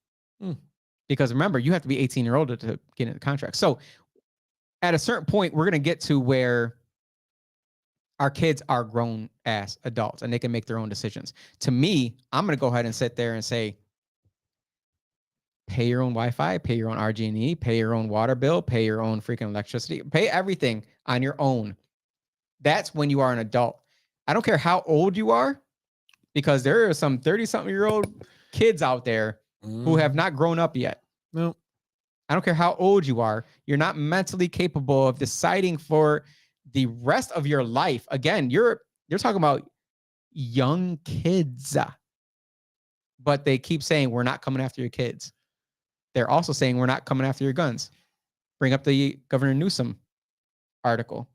Because remember, you have to be 18-year-old to get into the contract. So at a certain point, we're going to get to where our kids are grown-ass adults and they can make their own decisions. To me, I'm going to go ahead and sit there and say, pay your own Wi-Fi, pay your own RG&E, pay your own water bill, pay your own freaking electricity, pay everything on your own. That's when you are an adult. I don't care how old you are, because there are some 30-something-year-old kids out there who have not grown up yet. No. I don't care how old you are. You're not mentally capable of deciding for the rest of your life. Again, you're talking about young kids. But they keep saying, we're not coming after your kids. They're also saying, we're not coming after your guns. Bring up the Governor Newsom article.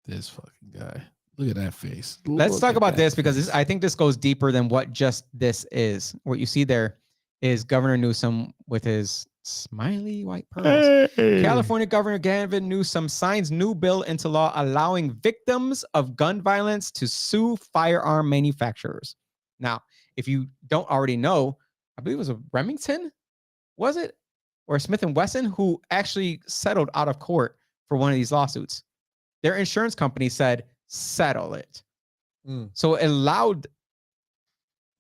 This fucking guy. Look at that face. Let's talk about this because I think this goes deeper than what just this is. What you see there is Governor Newsom with his smiley white pearls. Hey. California Governor Gavin Newsom signs new bill into law allowing victims of gun violence to sue firearm manufacturers. Now, if you don't already know, I believe it was a Remington, was it? Or Smith & Wesson, who actually settled out of court for one of these lawsuits. Their insurance company said, settle it. So it allowed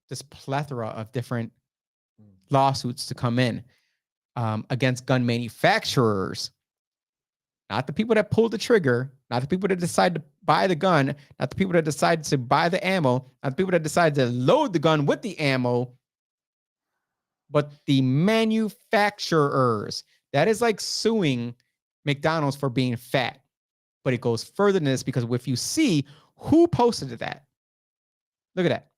this plethora of different lawsuits to come in against gun manufacturers, not the people that pulled the trigger, not the people that decide to buy the gun, not the people that decide to buy the ammo, not the people that decide to load the gun with the ammo, but the manufacturers. That is like suing McDonald's for being fat. But it goes further than this because if you see who posted that, look at that.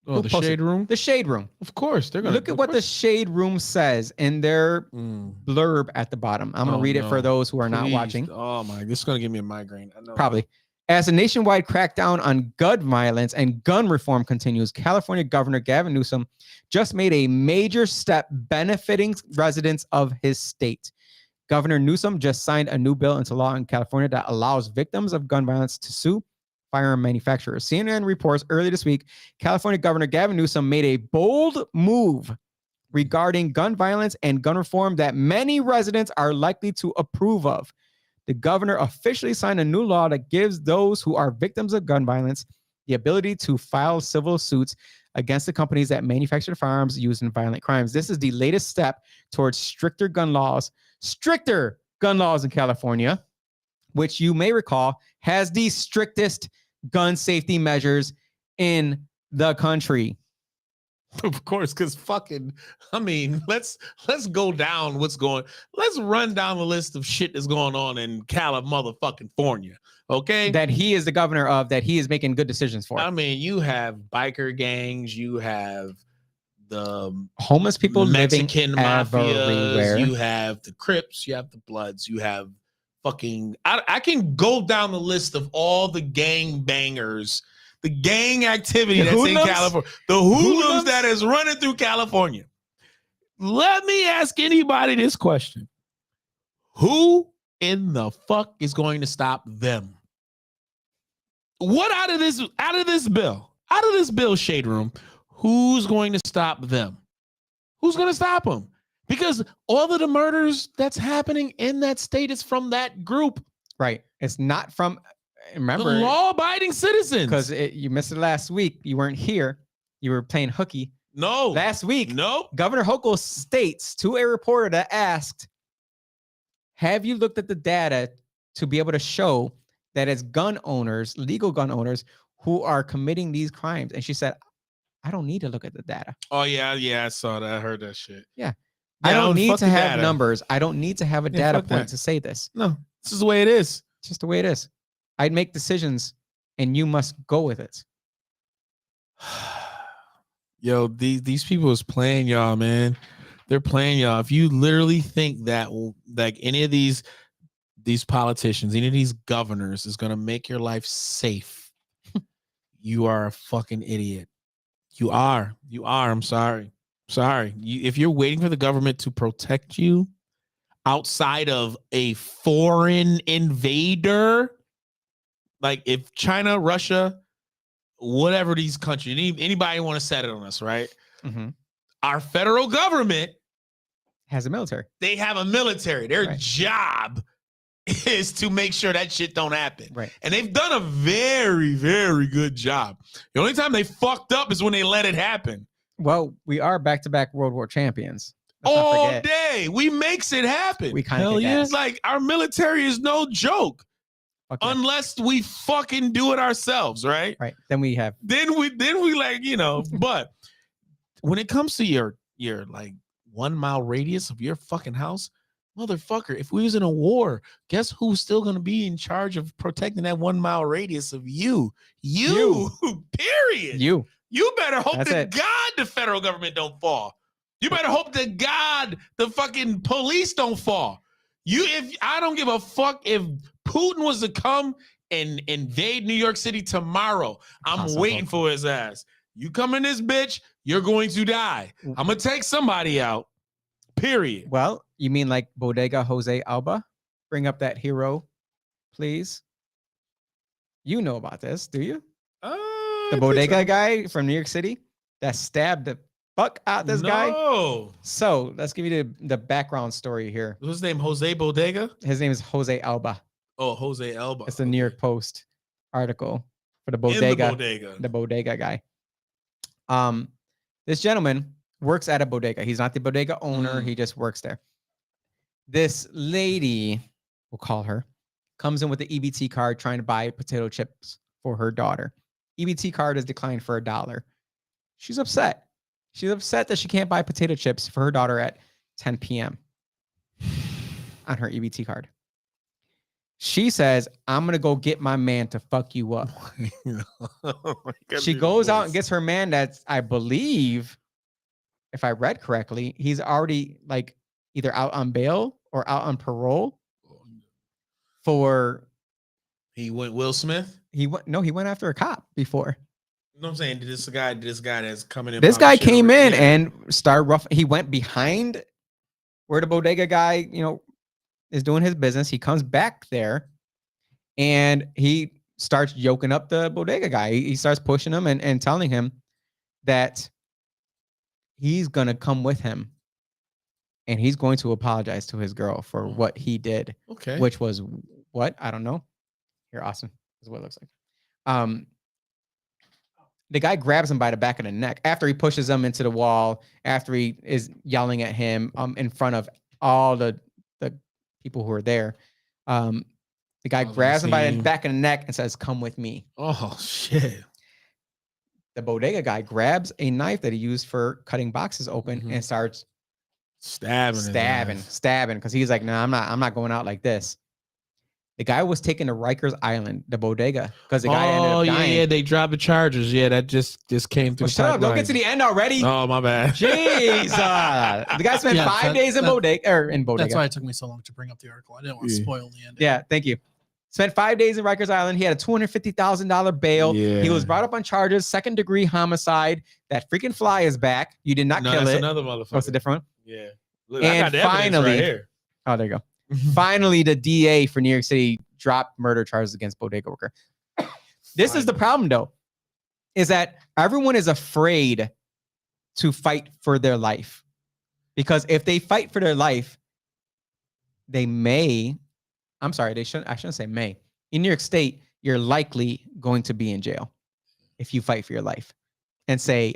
Oh, the Shade Room? The Shade Room. Of course. They're gonna look at what the Shade Room says in their blurb at the bottom. I'm going to read it for those who are not watching. Oh my, this is going to give me a migraine. I know. Probably. As the nationwide crackdown on gun violence and gun reform continues, California Governor Gavin Newsom just made a major step benefiting residents of his state. Governor Newsom just signed a new bill into law in California that allows victims of gun violence to sue firearm manufacturers. CNN reports earlier this week, California Governor Gavin Newsom made a bold move regarding gun violence and gun reform that many residents are likely to approve of. The governor officially signed a new law that gives those who are victims of gun violence the ability to file civil suits against the companies that manufacture firearms used in violent crimes. This is the latest step towards stricter gun laws in California, which you may recall has the strictest gun safety measures in the country. Of course, because let's go down let's run down the list of shit that's going on in California. Okay. That he is the governor of, that he is making good decisions for. I mean, you have biker gangs, you have the homeless people Mexican living everywhere. Mafias, you have the Crips, you have the Bloods, you have I can go down the list of all the gang bangers, the gang activity that's in California, the hoodlums that is running through California. Let me ask anybody this question. Who in the fuck is going to stop them? What out of this bill, Shade Room, who's going to stop them? Who's going to stop them? Because all of the murders that's happening in that state is from that group. Right. It's not from, remember, the law-abiding citizens. Because you missed it last week. You weren't here. You were playing hooky. No. Last week, nope. Governor Hochul states to a reporter that asked, have you looked at the data to be able to show that it's gun owners, legal gun owners, who are committing these crimes? And she said, I don't need to look at the data. Oh, yeah. I saw that. I heard that shit. Yeah. I don't need to have numbers. I don't need to have a data point to say this. No, this is the way it is. It's just the way it is. I'd make decisions and you must go with it. Yo, these people is playing y'all, man. They're playing y'all. If you literally think that like any of these politicians, any of these governors is going to make your life safe, you are a fucking idiot. You are. I'm sorry. If you're waiting for the government to protect you outside of a foreign invader, like if China, Russia, whatever these countries, anybody want to set it on us, right? Mm-hmm. Our federal government has a military. They have a military. Their job is to make sure that shit don't happen. Right. And they've done a very, very good job. The only time they fucked up is when they let it happen. Well, we are back-to-back World War champions. All day. We makes it happen. We kind of it's like our military is no joke. Unless we fucking do it ourselves, right? Right. Then we like, but when it comes to your like 1 mile radius of your fucking house, motherfucker, if we was in a war, guess who's still going to be in charge of protecting that 1 mile radius of you? You. Period. You better hope to God the federal government don't fall. You better hope to God the fucking police don't fall. If I don't give a fuck if Putin was to come and invade New York City tomorrow, I'm waiting for his ass. You come in this bitch, you're going to die. I'm going to take somebody out. Period. Well, you mean like Bodega Jose Alba? Bring up that hero, please. You know about this, do you? The Bodega guy from New York City that stabbed the fuck out this guy. So let's give you the background story here. What's his name? Jose Bodega? His name is Jose Alba. Oh, Jose Alba. It's the New York Post article for the Bodega. The Bodega guy. This gentleman works at a bodega. He's not the bodega owner. He just works there. This lady, we'll call her, comes in with the EBT card trying to buy potato chips for her daughter. EBT card is declined for $1. She's upset. She's upset that she can't buy potato chips for her daughter at 10 p.m. on her EBT card. She says, I'm going to go get my man to fuck you up. She goes out and gets her man that's, I believe, if I read correctly, he's already like either out on bail or out on parole for... He went Will Smith? He went after a cop before. You know what I'm saying? This guy that's coming in. This popping guy shit came over- in yeah. and started rough. He went behind where the bodega guy, is doing his business. He comes back there and he starts yoking up the bodega guy. He starts pushing him and telling him that he's going to come with him and he's going to apologize to his girl for what he did, Okay. which was what? I don't know. Here, Austin, this is what it looks like. The guy grabs him by the back of the neck after he pushes him into the wall, after he is yelling at him in front of all the people who are there. The guy grabs him by the back of the neck and says, "Come with me." Oh, shit. The bodega guy grabs a knife that he used for cutting boxes open and starts stabbing, because he's like, "No, I'm not going out like this." The guy was taken to Rikers Island, the bodega, because the guy ended up dying. Yeah, they dropped the charges. Yeah, that just came through. Well, shut up! Don't get to the end already. Oh, my bad. Jesus. The guy spent 5 days in bodega. That's why it took me so long to bring up the article. I didn't want to spoil the ending. Yeah, thank you. Spent 5 days in Rikers Island. He had a $250,000 bail. Yeah. He was brought up on charges, 2nd-degree homicide. That freaking fly is back. You did not kill that's it. another motherfucker. What's the different one? Yeah. Look, And I got the evidence finally- right here. Oh, there you go. Finally, the DA for New York City dropped murder charges against bodega worker. This is the problem, though, is that everyone is afraid to fight for their life. Because if they fight for their life, they may, I shouldn't say may. In New York State, you're likely going to be in jail if you fight for your life and say,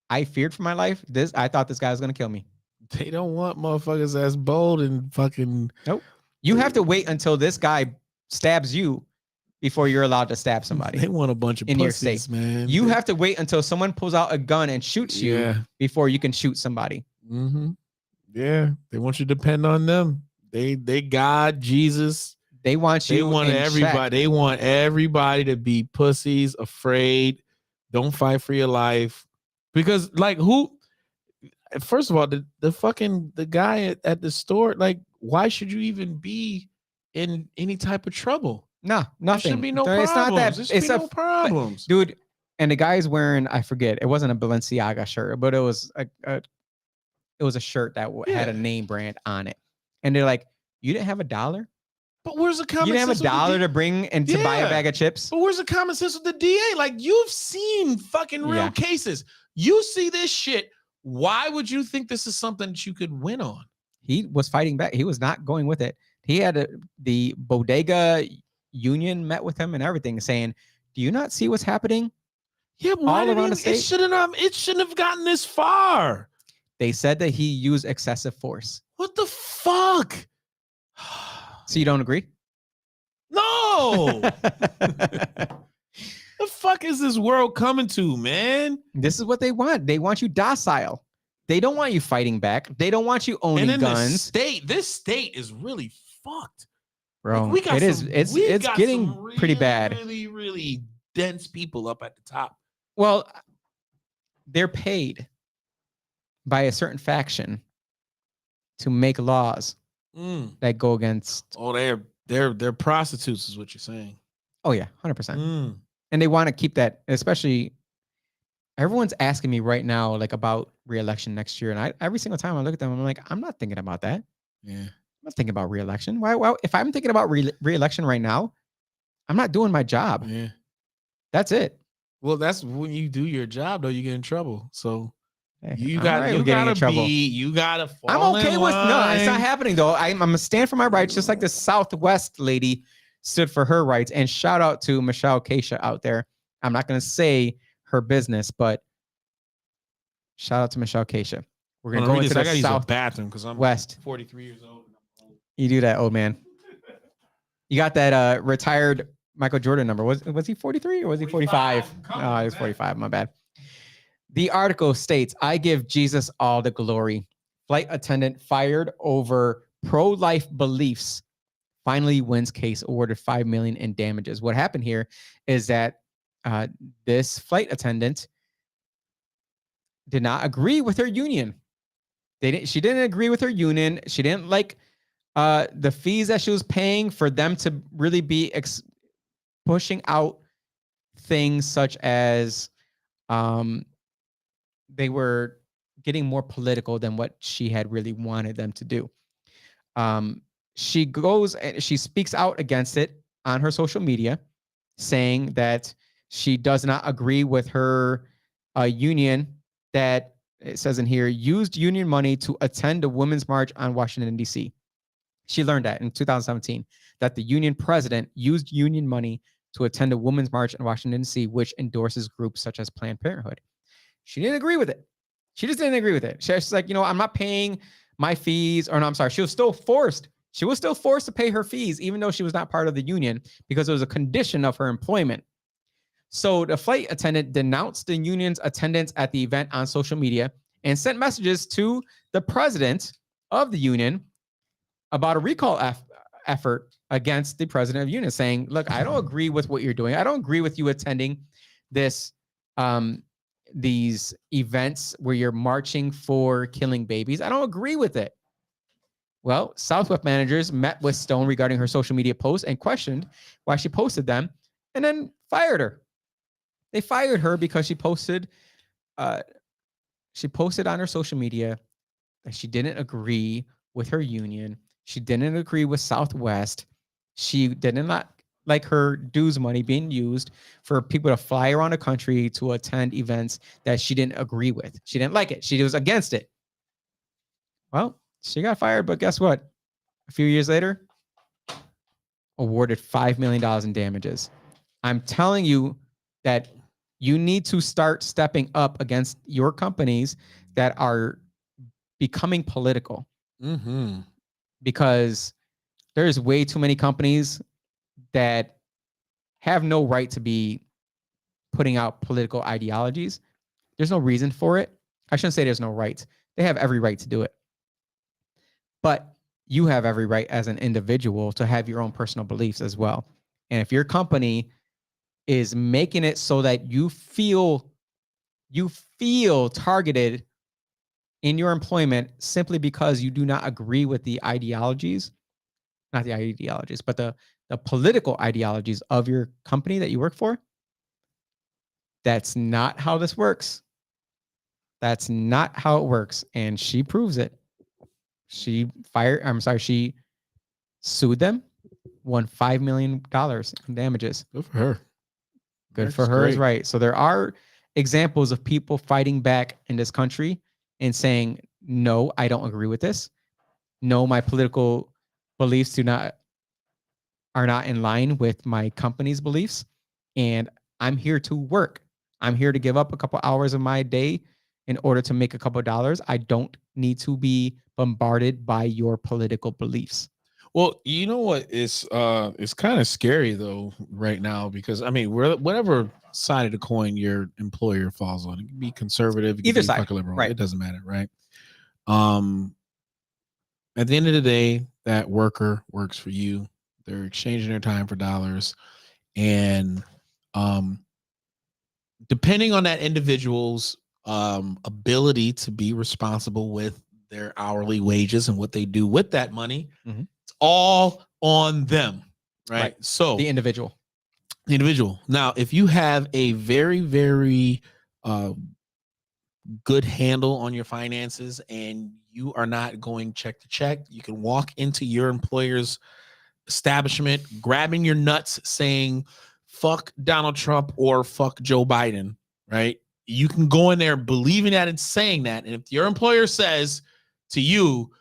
I feared for my life. I thought this guy was going to kill me. They don't want motherfuckers that's bold and fucking. Nope. You have to wait until this guy stabs you before you're allowed to stab somebody. They want a bunch of in New York pussies, State, man. You have to wait until someone pulls out a gun and shoots you before you can shoot somebody. Mm-hmm. Yeah, they want you to depend on them. They God, Jesus. They want you. They want everybody. Check. They want everybody to be pussies, afraid. Don't fight for your life, because like who? First of all, the guy at the store, like, why should you even be in any type of trouble? No, nothing. There should be no problems. It's not that. There should be no problems, dude. And the guy's wearing, I forget, it wasn't a Balenciaga shirt, but it was a shirt that had a name brand on it. And they're like, you didn't have $1? But where's the common sense? You didn't have $1 to bring and to buy a bag of chips? But where's the common sense with the DA? Like, you've seen fucking real cases. You see this shit. Why would you think this is something that you could win on? He was fighting back. He was not going with it. He had the bodega union met with him and everything, saying, do you not see what's happening? Yeah, but all around the state? It shouldn't have gotten this far. They said that he used excessive force. What the fuck? So you don't agree? No. The fuck is this world coming to, man? This is what they want. They want you docile. They don't want you fighting back. They don't want you owning guns. This state is really fucked, bro. Like, It's getting pretty bad. Really, really dense people up at the top. Well, they're paid by a certain faction to make laws that go against. Oh, they're prostitutes, is what you're saying. Oh yeah, 100%. And they want to keep that, especially. Everyone's asking me right now, like, about re-election next year, and every single time I look at them, I'm like, I'm not thinking about that. Yeah, I'm not thinking about re-election. Why? If I'm thinking about re-election right now, I'm not doing my job. Yeah, that's it. Well, that's when you do your job, though. You get in trouble. So you gotta fall. I'm okay with no. It's not happening though. I'm gonna stand for my rights, just like the Southwest lady stood for her rights. And shout out to Michelle Keisha out there. I'm not gonna say her business, but shout out to Michelle Keisha. We're gonna go into the South bathroom because I'm West. 43 years old. You do that, old man. You got that retired Michael Jordan number. Was he 43 or was he 45? Oh, he was 45. My bad. The article states, I give Jesus all the glory. Flight attendant fired over pro-life beliefs finally wins case, awarded $5 million in damages. What happened here is that this flight attendant did not agree with her union. She didn't agree with her union. She didn't like the fees that she was paying for them to really be pushing out things such as they were getting more political than what she had really wanted them to do. She goes and she speaks out against it on her social media, saying that she does not agree with her union that, it says in here, used union money to attend a women's march on Washington, D.C. She learned that in 2017, that the union president used union money to attend a women's march in Washington, D.C., which endorses groups such as Planned Parenthood. She didn't agree with it. She just didn't agree with it. She's like, I'm not paying my fees, or no, I'm sorry. She was still forced to pay her fees, even though she was not part of the union, because it was a condition of her employment. So the flight attendant denounced the union's attendance at the event on social media and sent messages to the president of the union about a recall effort against the president of the union, saying, look, I don't agree with what you're doing. I don't agree with you attending this these events where you're marching for killing babies. I don't agree with it. Well, Southwest managers met with Stone regarding her social media posts and questioned why she posted them, and then fired her. They fired her because she posted on her social media that she didn't agree with her union. She didn't agree with Southwest. She did not like her dues money being used for people to fly around the country to attend events that she didn't agree with. She didn't like it. She was against it. Well, she got fired, but guess what? A few years later, awarded $5 million in damages. I'm telling you that you need to start stepping up against your companies that are becoming political. Mm-hmm. Because there's way too many companies that have no right to be putting out political ideologies. There's no reason for it. I shouldn't say there's no right. They have every right to do it. But you have every right as an individual to have your own personal beliefs as well. And if your company is making it so that you feel targeted in your employment simply because you do not agree with the ideologies, not the ideologies, but the political ideologies of your company that you work for, that's not how this works. That's not how it works. And she proves it. She sued them, won $5 million in damages. Good for her. Good for her is right. So there are examples of people fighting back in this country and saying, no, I don't agree with this. No, my political beliefs are not in line with my company's beliefs. And I'm here to work. I'm here to give up a couple hours of my day in order to make a couple of dollars. I don't need to be bombarded by your political beliefs. Well, you know what? It's kind of scary though right now, because I mean, whatever side of the coin your employer falls on, it can be conservative, it can Either be side, fucking liberal, right? It doesn't matter, right? At the end of the day, that worker works for you. They're exchanging their time for dollars, and depending on that individual's ability to be responsible with their hourly wages and what they do with that money, it's all on them, right? So the individual. Now, if you have a very, very good handle on your finances and you are not going check to check, you can walk into your employer's establishment, grabbing your nuts, saying, fuck Donald Trump or fuck Joe Biden, right? You can go in there believing that and saying that. And if your employer says to you,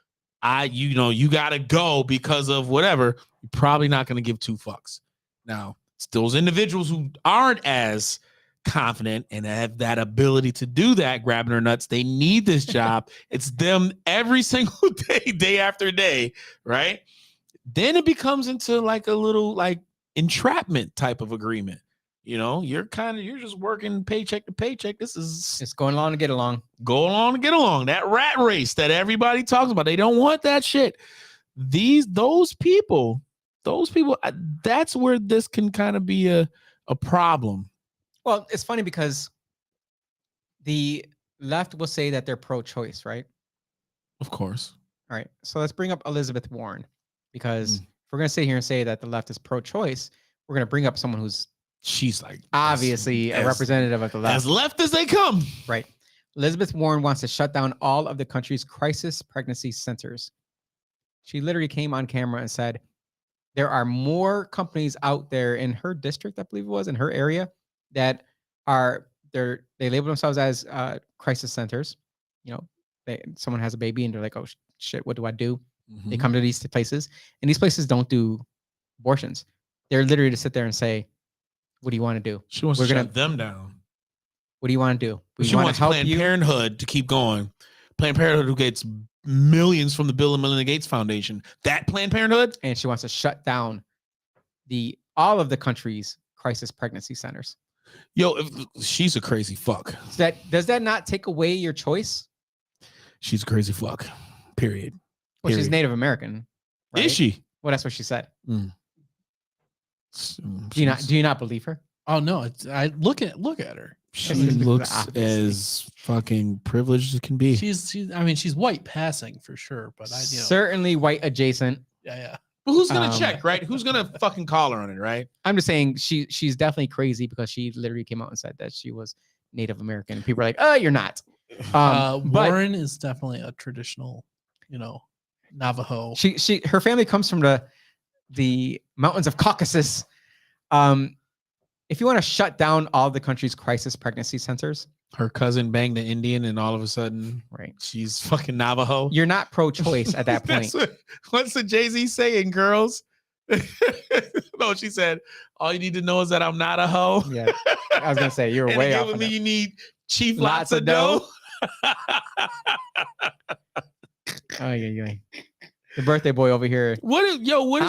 you got to go because of whatever, you're probably not going to give two fucks. Now, it's those individuals who aren't as confident and have that ability to do that, grabbing their nuts. They need this job. It's them every single day, day after day, right? Then it becomes into like a little like entrapment type of agreement. You're just working paycheck to paycheck. It's going along to get along. Go along to get along. That rat race that everybody talks about. They don't want that shit. Those people, that's where this can kind of be a problem. Well, it's funny because the left will say that they're pro-choice, right? Of course. All right. So let's bring up Elizabeth Warren, because if we're going to sit here and say that the left is pro-choice, we're gonna bring up someone who's She's like obviously a representative of the left. As left as they come. Right. Elizabeth Warren wants to shut down all of the country's crisis pregnancy centers. She literally came on camera and said, there are more companies out there in her district, I believe it was, in her area, that are they label themselves as crisis centers. You know, someone has a baby and they're like, oh shit, what do I do? Mm-hmm. They come to these places, and these places don't do abortions. They're literally to sit there and say, what do you want to do? She wants to shut them down. What do you want to do? She wants Planned Parenthood to keep going. Planned Parenthood, who gets millions from the Bill and Melinda Gates Foundation. That Planned Parenthood? And she wants to shut down all of the country's crisis pregnancy centers. Yo, she's a crazy fuck. Does that not take away your choice? She's a crazy fuck. Period. Well, she's Native American. Right? Is she? Well, that's what she said. Mm. Do you not believe her? Oh no, I look at her. She looks as fucking privileged as can be. She's white passing for sure, but certainly white adjacent. Yeah. But who's gonna check, right? Who's gonna fucking call her on it, right? I'm just saying she's definitely crazy because she literally came out and said that she was Native American. People are like, oh, you're not. Warren is definitely a traditional, Navajo. Her family comes from the mountains of Caucasus. If you want to shut down all the country's crisis pregnancy centers, her cousin banged an Indian, and all of a sudden, right, she's fucking Navajo. You're not pro-choice at that point. What's the Jay-Z saying, girls? No, she said, all you need to know is that I'm not a hoe. Yeah, I was gonna say you're and way to off. With me, you need Chief lots of dough. Oh yeah. The birthday boy over here. I don't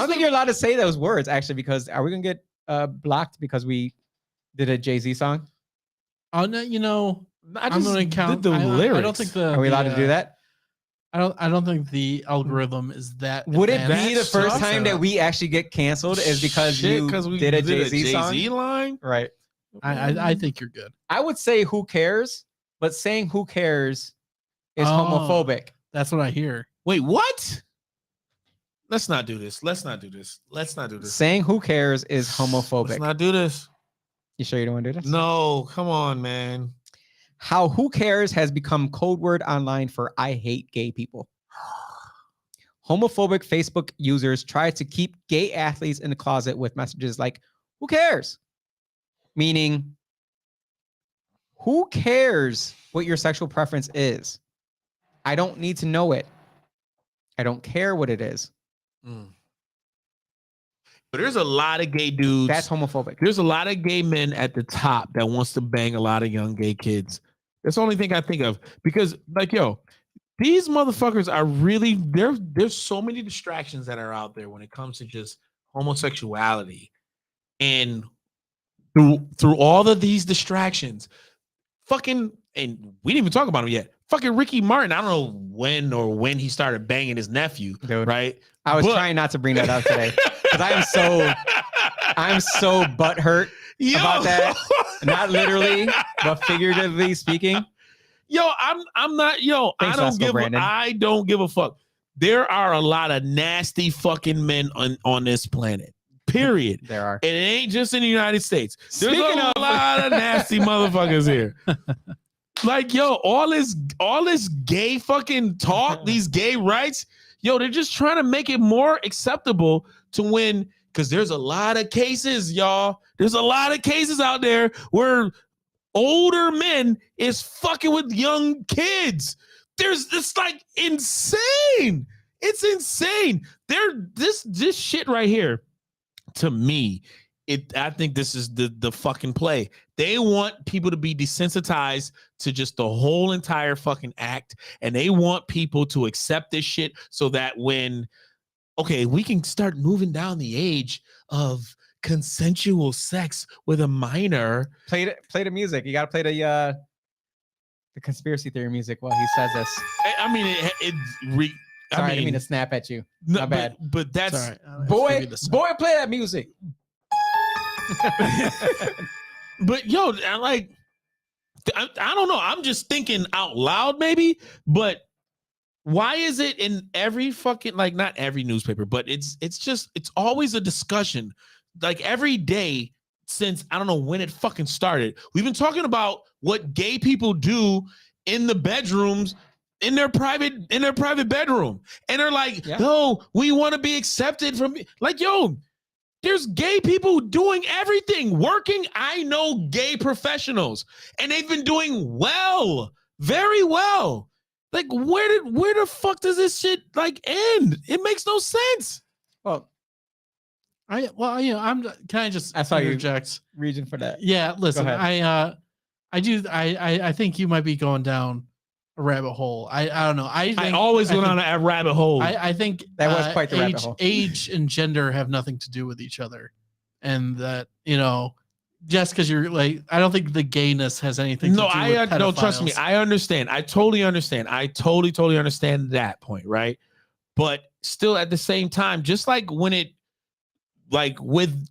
think you're allowed to say those words actually, because are we gonna get blocked because we did a Jay-Z song? Oh no, I'm gonna count the lyrics. I don't think are we allowed to do that? I don't think the algorithm is that. Would it be the first time that we actually get canceled is because you did a Jay-Z song? line? Right. I think you're good. I would say who cares, but saying who cares is homophobic. That's what I hear. Wait, what? Let's not do this. Saying who cares is homophobic. Let's not do this. You sure you don't want to do this? No, come on, man. How who cares has become code word online for I hate gay people. Homophobic Facebook users try to keep gay athletes in the closet with messages like, who cares? Meaning, who cares what your sexual preference is? I don't need to know it. I don't care what it is. But there's a lot of gay dudes. That's homophobic. There's a lot of gay men at the top that wants to bang a lot of young gay kids. That's the only thing I think of. Because, these motherfuckers are really, there's so many distractions that are out there when it comes to just homosexuality. And through all of these distractions, and we didn't even talk about him yet. Fucking Ricky Martin, I don't know when he started banging his nephew, dude, right? I was trying not to bring that up today because I'm so butthurt about that. Not literally, but figuratively speaking. I'm not. Thanks, I don't give a fuck. There are a lot of nasty fucking men on this planet. Period. There are. And it ain't just in the United States. There's a lot of nasty motherfuckers here. All this gay fucking talk, these gay rights, they're just trying to make it more acceptable to when, because there's a lot of cases, y'all. There's a lot of cases out there where older men is fucking with young kids. It's like insane. It's insane. This shit right here, to me, I think this is the fucking play. They want people to be desensitized to just the whole entire fucking act, and they want people to accept this shit so that when, we can start moving down the age of consensual sex with a minor. Play the music. You got to play the conspiracy theory music while he says this. I mean, I didn't mean to snap at you. No, Not bad. But that's boy, play that music. But I don't know. I'm just thinking out loud, maybe. But why is it in every fucking, not every newspaper, but it's always a discussion. like every day since I don't know when it fucking started, we've been talking about what gay people do in the bedrooms, in their private bedroom, and they're like, yo, we want to be accepted from, like, yo, there's gay people doing everything, working. I know gay professionals, and they've been doing well, very well. Like, where the fuck does this shit like end? It makes no sense. Well, can I just interject? Reason for that. Yeah, listen, I think you might be going down a rabbit hole. I don't know. I always go down a rabbit hole. I think that was quite the rabbit hole. Age and gender have nothing to do with each other, and that, just because you're like, I don't think the gayness has anything to do with pedophiles. No, trust me, I understand. I totally understand. I totally understand that point, right? But still, at the same time, just like when it, like with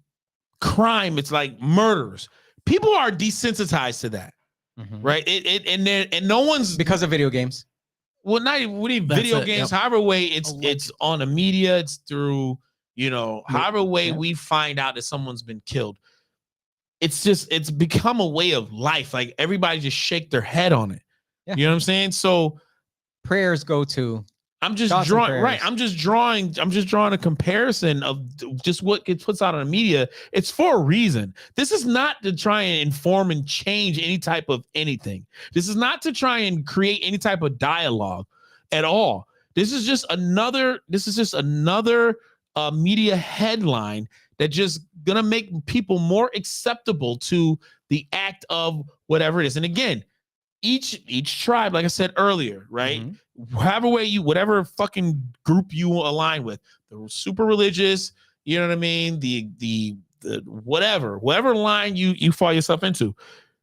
crime, it's like murders. People are desensitized to that. Right. And no one's because of video games. Well, not even video games. Yep. However way it's on the media, it's through, however way we find out that someone's been killed. It's become a way of life. Like everybody just shake their head on it. Yeah. You know what I'm saying? So prayers go to. I'm just drawing, right? I'm just drawing a comparison of just what gets puts out on the media. It's for a reason. This is not to try and inform and change any type of anything. This is not to try and create any type of dialogue at all. This is just another media headline that just gonna make people more acceptable to the act of whatever it is. And again, each tribe, like I said earlier, right? Whatever fucking group you align with, the super religious, you know what I mean? The whatever line you fall yourself into,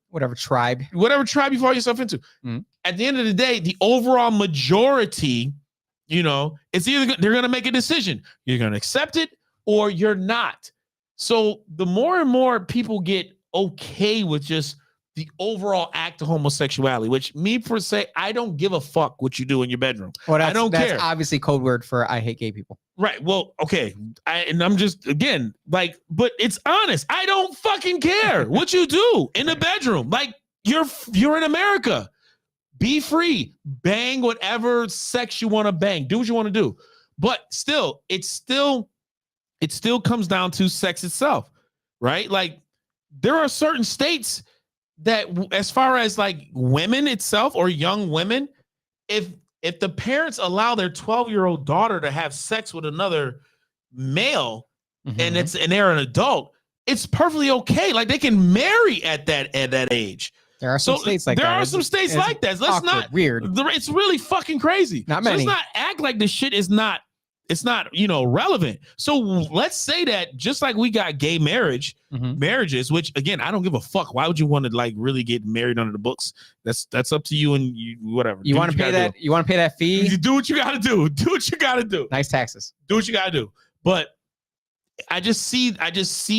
whatever tribe you fall yourself into. At the end of the day, the overall majority, it's either they're going to make a decision. You're going to accept it or you're not. So the more and more people get okay with just the overall act of homosexuality, which me per se, I don't give a fuck what you do in your bedroom. Well, I don't care. That's obviously code word for I hate gay people. Right. Well, okay. I'm just, again, like, but it's honest. I don't fucking care what you do in the bedroom. Like, you're in America. Be free. Bang whatever sex you want to bang. Do what you want to do. But still, it still comes down to sex itself, right? Like, there are certain states that, as far as like women itself or young women, if the parents allow their 12-year-old daughter to have sex with another male and they're an adult, it's perfectly okay. Like they can marry at that age. There are some states like that. There are some states like that. Let's not weird. It's really fucking crazy. Not many. So let's not act like this shit is not. It's not, relevant. So let's say that just like we got gay marriages, which again, I don't give a fuck. Why would you want to like really get married under the books? That's up to you and you, whatever. You want to pay that? You want to pay that fee? You do what you got to do. Do what you got to do. Nice taxes. Do what you got to do. But I just see this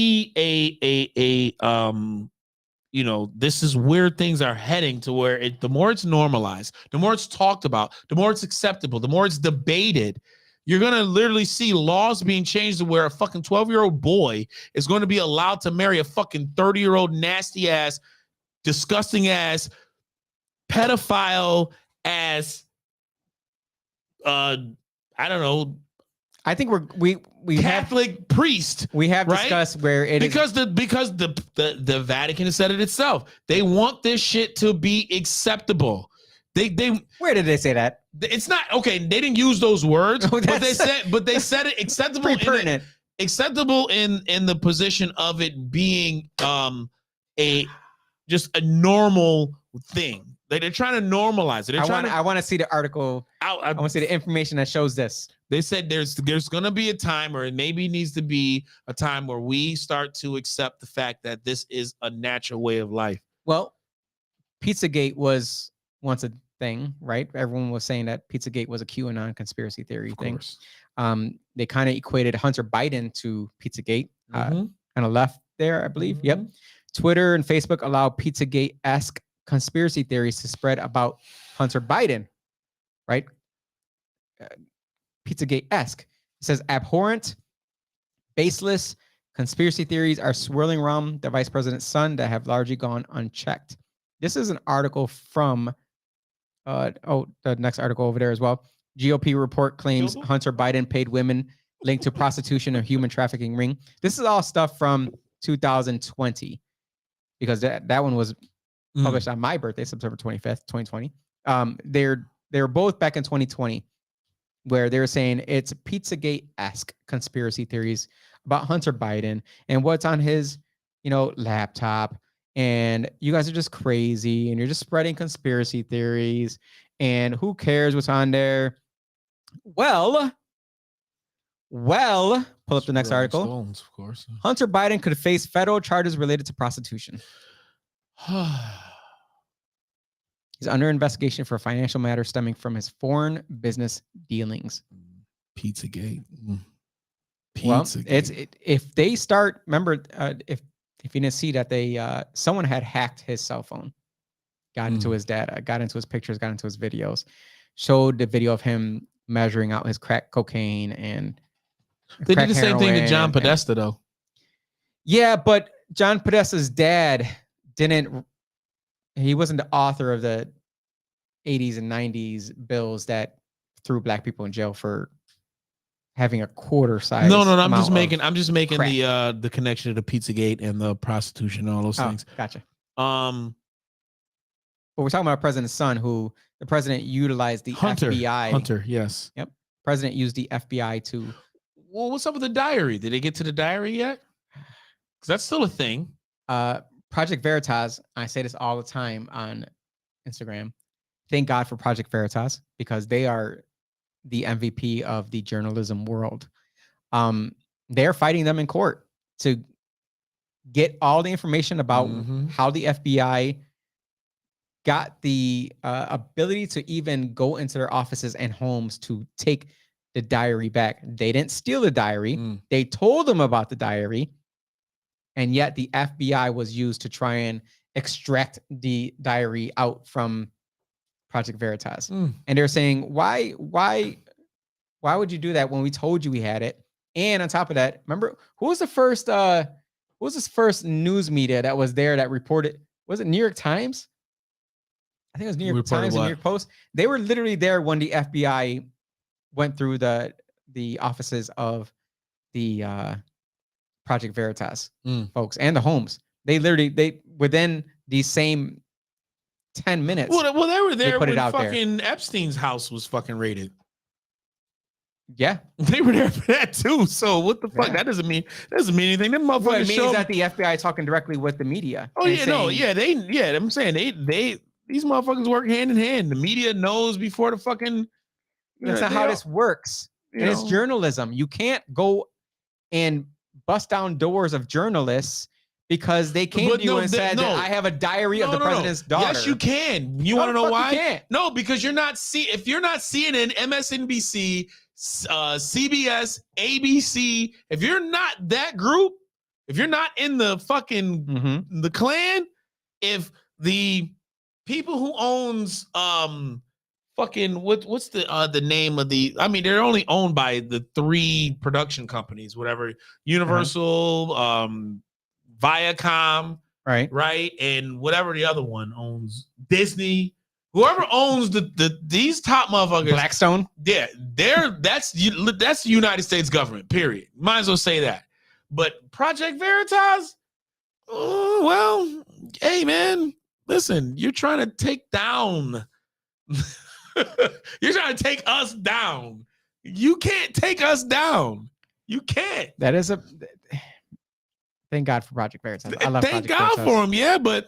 is where things are heading to where the more it's normalized, the more it's talked about, the more it's acceptable, the more it's debated. You're going to literally see laws being changed to where a fucking 12-year-old boy is going to be allowed to marry a fucking 30-year-old nasty ass, disgusting ass, pedophile ass, I don't know. I think we Catholic priest. We have discussed where it because the Vatican has said it itself. They want this shit to be acceptable. They where did they say that? It's not okay. They didn't use those words, but they said it acceptable. Acceptable in the position of it being just a normal thing. They're trying to normalize it. I want to see the article. I want to see the information that shows this. They said there's going to be a time, or it maybe needs to be a time where we start to accept the fact that this is a natural way of life. Well, Pizzagate was once a thing, right? Everyone was saying that Pizzagate was a QAnon conspiracy theory thing. They kind of equated Hunter Biden to Pizzagate, kind of left there, I believe. Yep. Twitter and Facebook allow Pizzagate-esque conspiracy theories to spread about Hunter Biden, right? Pizzagate-esque. It says abhorrent, baseless, Conspiracy theories are swirling around the vice president's son that have largely gone unchecked. This is an article from, the next article over there as well. GOP report claims Hunter Biden paid women linked to prostitution or human trafficking ring. This is all stuff from 2020 because that one was published on my birthday, September 25th, 2020. They're both back in 2020 where they're saying it's Pizzagate-esque conspiracy theories about Hunter Biden and what's on his, laptop. And you guys are just crazy and you're just spreading conspiracy theories and who cares what's on there? Well, pull up the next article. Stones, of course. Hunter Biden could face federal charges related to prostitution. He's under investigation for financial matters stemming from his foreign business dealings. Pizzagate. If they start, remember, if you didn't see that someone had hacked his cell phone, got into his data, got into his pictures, got into his videos, showed the video of him measuring out his crack cocaine and they did the same thing to John Podesta though. Yeah, but John Podesta's dad he wasn't the author of the 80s and 90s bills that threw black people in jail for having a quarter size. No. I'm just making the connection to the Pizzagate and the prostitution and all those things. Gotcha. But we're talking about President's son, who the president utilized the FBI. Hunter, yes. Yep. President used the FBI to. Well, what's up with the diary? Did they get to the diary yet? Because that's still a thing. Project Veritas. I say this all the time on Instagram. Thank God for Project Veritas because they are the MVP of the journalism world. They're fighting them in court to get all the information about how the FBI got the ability to even go into their offices and homes to take the diary back. They didn't steal the diary. They told them about the diary. And yet the FBI was used to try and extract the diary out from Project Veritas. And they're saying, why would you do that when we told you we had it? And on top of that, remember, who was this first news media that was there that reported? Was it New York Times? I think it was New York Times and New York Post. They were literally there when the FBI went through the offices of the Project Veritas folks and the homes. They within these same 10 minutes. Well, they were there when fucking Epstein's house was fucking raided. Yeah, they were there for that too. So what the fuck? That doesn't mean anything. Them motherfuckers. Well, it means that the FBI talking directly with the media. Oh yeah, I'm saying these motherfuckers work hand in hand. The media knows before the fucking. That's not how this works. And it's journalism. You can't go and bust down doors of journalists because they came to you and said that I have a diary of the president's daughter. Yes, you can. You want to know why? No, because if you're not CNN, MSNBC, CBS, ABC, if you're not that group, if you're not in the fucking the Klan, if the people who owns fucking what's the name of the? I mean, they're only owned by the 3 production companies, whatever, Universal, Viacom, right, and whatever the other one owns, Disney. Whoever owns these top motherfuckers, Blackstone, yeah, that's the United States government. Period. Might as well say that. But Project Veritas, well, hey man, listen, you're trying to take down. You're trying to take us down. You can't take us down. You can't. That is thank God for Project Veritas. I love Thank God for him, yeah, but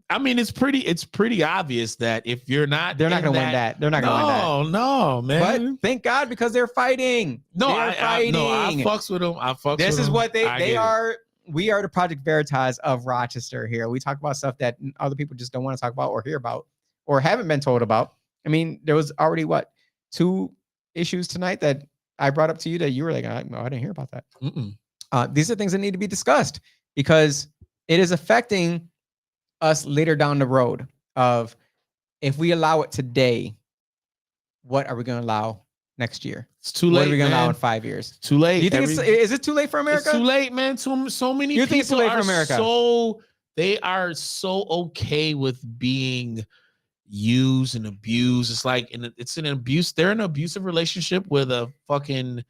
I mean, it's pretty obvious that if you're not, they're not going to win that. They're not going to win that. No, man. But thank God because they're fighting. I fucks with them. This is what they are. We are the Project Veritas of Rochester here. We talk about stuff that other people just don't want to talk about or hear about or haven't been told about. I mean, there was already 2 issues tonight that I brought up to you that you were like, I didn't hear about that. These are things that need to be discussed because it is affecting us later down the road of if we allow it today, what are we going to allow next year? It's too late. What are we gonna allow in man. 5 years? Too late. Do you think is it too late for America? It's too late, man. So many You people think it's too late for America? They are so okay with being used and abused. It's like, it's an abuse. They're in an abusive relationship with a fucking,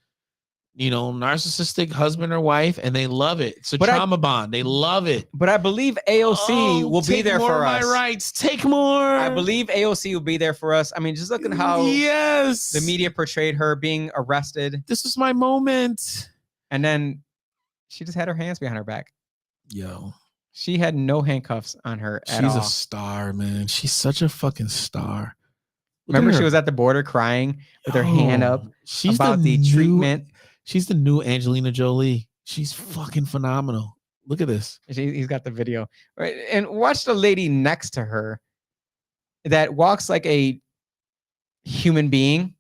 narcissistic husband or wife, and they love it. It's a trauma bond. They love it. But I believe AOC will be there for us. Take more of my rights. Take more. I believe AOC will be there for us. I mean, just look at how the media portrayed her being arrested. This is my moment. And then she just had her hands behind her back. Yo. She had no handcuffs on her at all. She's a star, man. She's such a fucking star. Remember, she was at the border crying with her hand up about the treatment. She's the new Angelina Jolie. She's fucking phenomenal. Look at this. He's got the video. Right? And watch the lady next to her that walks like a human being,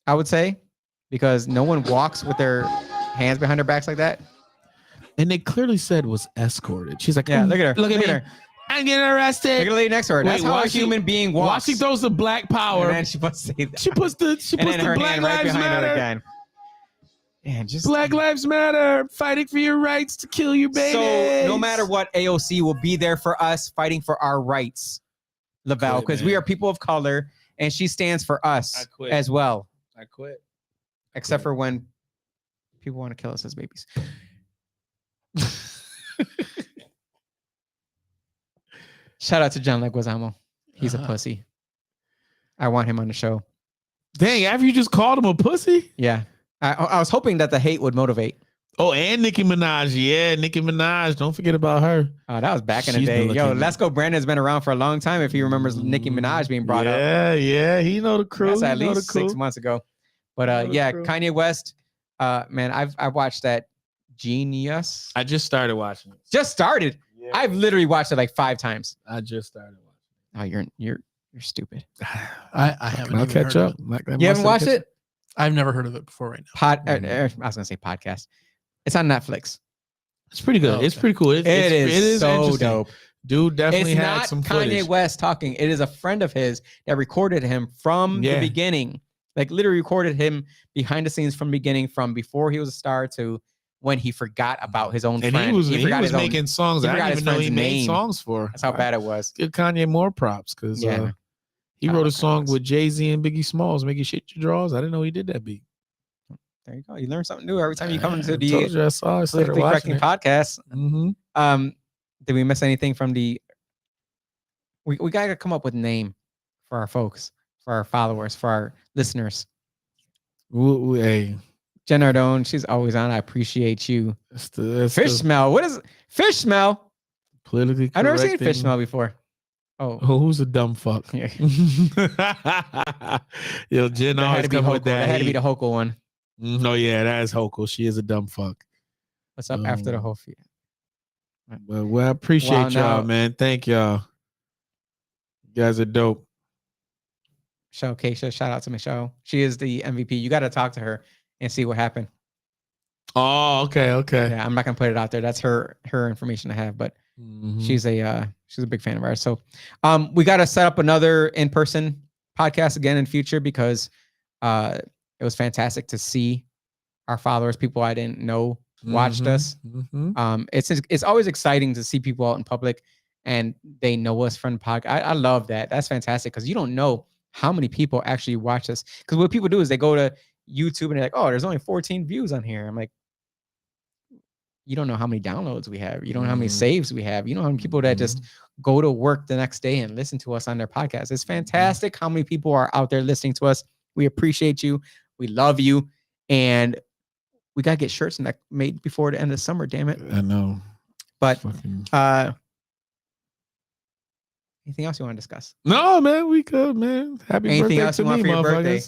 I would say, because no one walks with their hands behind their backs like that. And they clearly said was escorted. She's like, yeah, look at her. Look at her. I'm getting arrested. Look at the lady next to her. That's how a human being walks. Watch, she throws the black power. And then she puts the Black Lives Matter. Again. And just Black Lives Matter, fighting for your rights to kill your babies. So no matter what, AOC will be there for us, fighting for our rights, Lavelle, because we are people of color, and she stands for us as well. I quit. Except for when people want to kill us as babies. Shout out to John Leguizamo. He's a pussy. I want him on the show. Dang, after you just called him a pussy? Yeah. I was hoping that the hate would motivate. Oh, and Nicki Minaj. Yeah, Nicki Minaj. Don't forget about her. Oh, that was back in the day. Yo, Let's Go Brandon's been around for a long time if he remembers Nicki Minaj being brought up. Yeah. He know the crew. That's at least 6 months ago. But yeah, Kanye West. Man, I've watched that Genius. I just started watching it. Just started? Yeah. I've literally watched it like 5 times. I just started watching it. Oh, you're stupid. I haven't. I'll catch up. You haven't watched it? I've never heard of it before right now. I was gonna say podcast. It's on Netflix. It's pretty good. It's pretty cool. It is so dope. Dude definitely had some footage. It's not Kanye West talking. It is a friend of his that recorded him from the beginning. Like literally recorded him behind the scenes from the beginning, from before he was a star to when he forgot about his own friend. He was making songs. I didn't even know he made songs for. That's how bad it was. Give Kanye more props because he wrote a song with Jay-Z and Biggie Smalls, Make You Shit Your Drawers. I didn't know he did that beat. There you go. You learn something new every time you come into the Politically Correcting podcast. Mm-hmm. Did we miss anything from the? We gotta come up with a name for our folks, for our followers, for our listeners. Hey, Jen Ardone, she's always on. I appreciate you. Fish smell. What is fish smell? Politically correct. I've never seen fish smell before. Oh, who's a dumb fuck? Yeah. Yo, Jen always come with that. That had to be the Hokel one. No, yeah, that is Hokel. She is a dumb fuck. What's up after the whole feed? Well, I appreciate y'all, man. Thank y'all. You guys are dope. Michelle Keisha, shout out to Michelle. She is the MVP. You got to talk to her and see what happened. Oh, okay. Yeah, I'm not gonna put it out there. That's her information to have, but she's a big fan of ours. So, we got to set up another in-person podcast again in future because it was fantastic to see our followers, people I didn't know watched us. It's always exciting to see people out in public and they know us from the podcast. I love that. That's fantastic because you don't know how many people actually watch us. Because what people do is they go to YouTube and they're like, oh, there's only 14 views on here. I'm like, you don't know how many downloads we have. You don't know how many saves we have. You know how many people that just go to work the next day and listen to us on their podcast. It's fantastic how many people are out there listening to us. We appreciate you. We love you. And we got to get shirts made before the end of the summer, damn it. I know. But anything else you want to discuss? No, man, we good, man. Happy anything birthday else to you want me, for your birthday?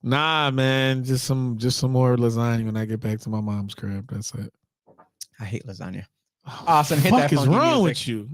Nah, man, just some more lasagna when I get back to my mom's crib. That's it. I hate lasagna. Awesome. Hit What that is wrong music. with you?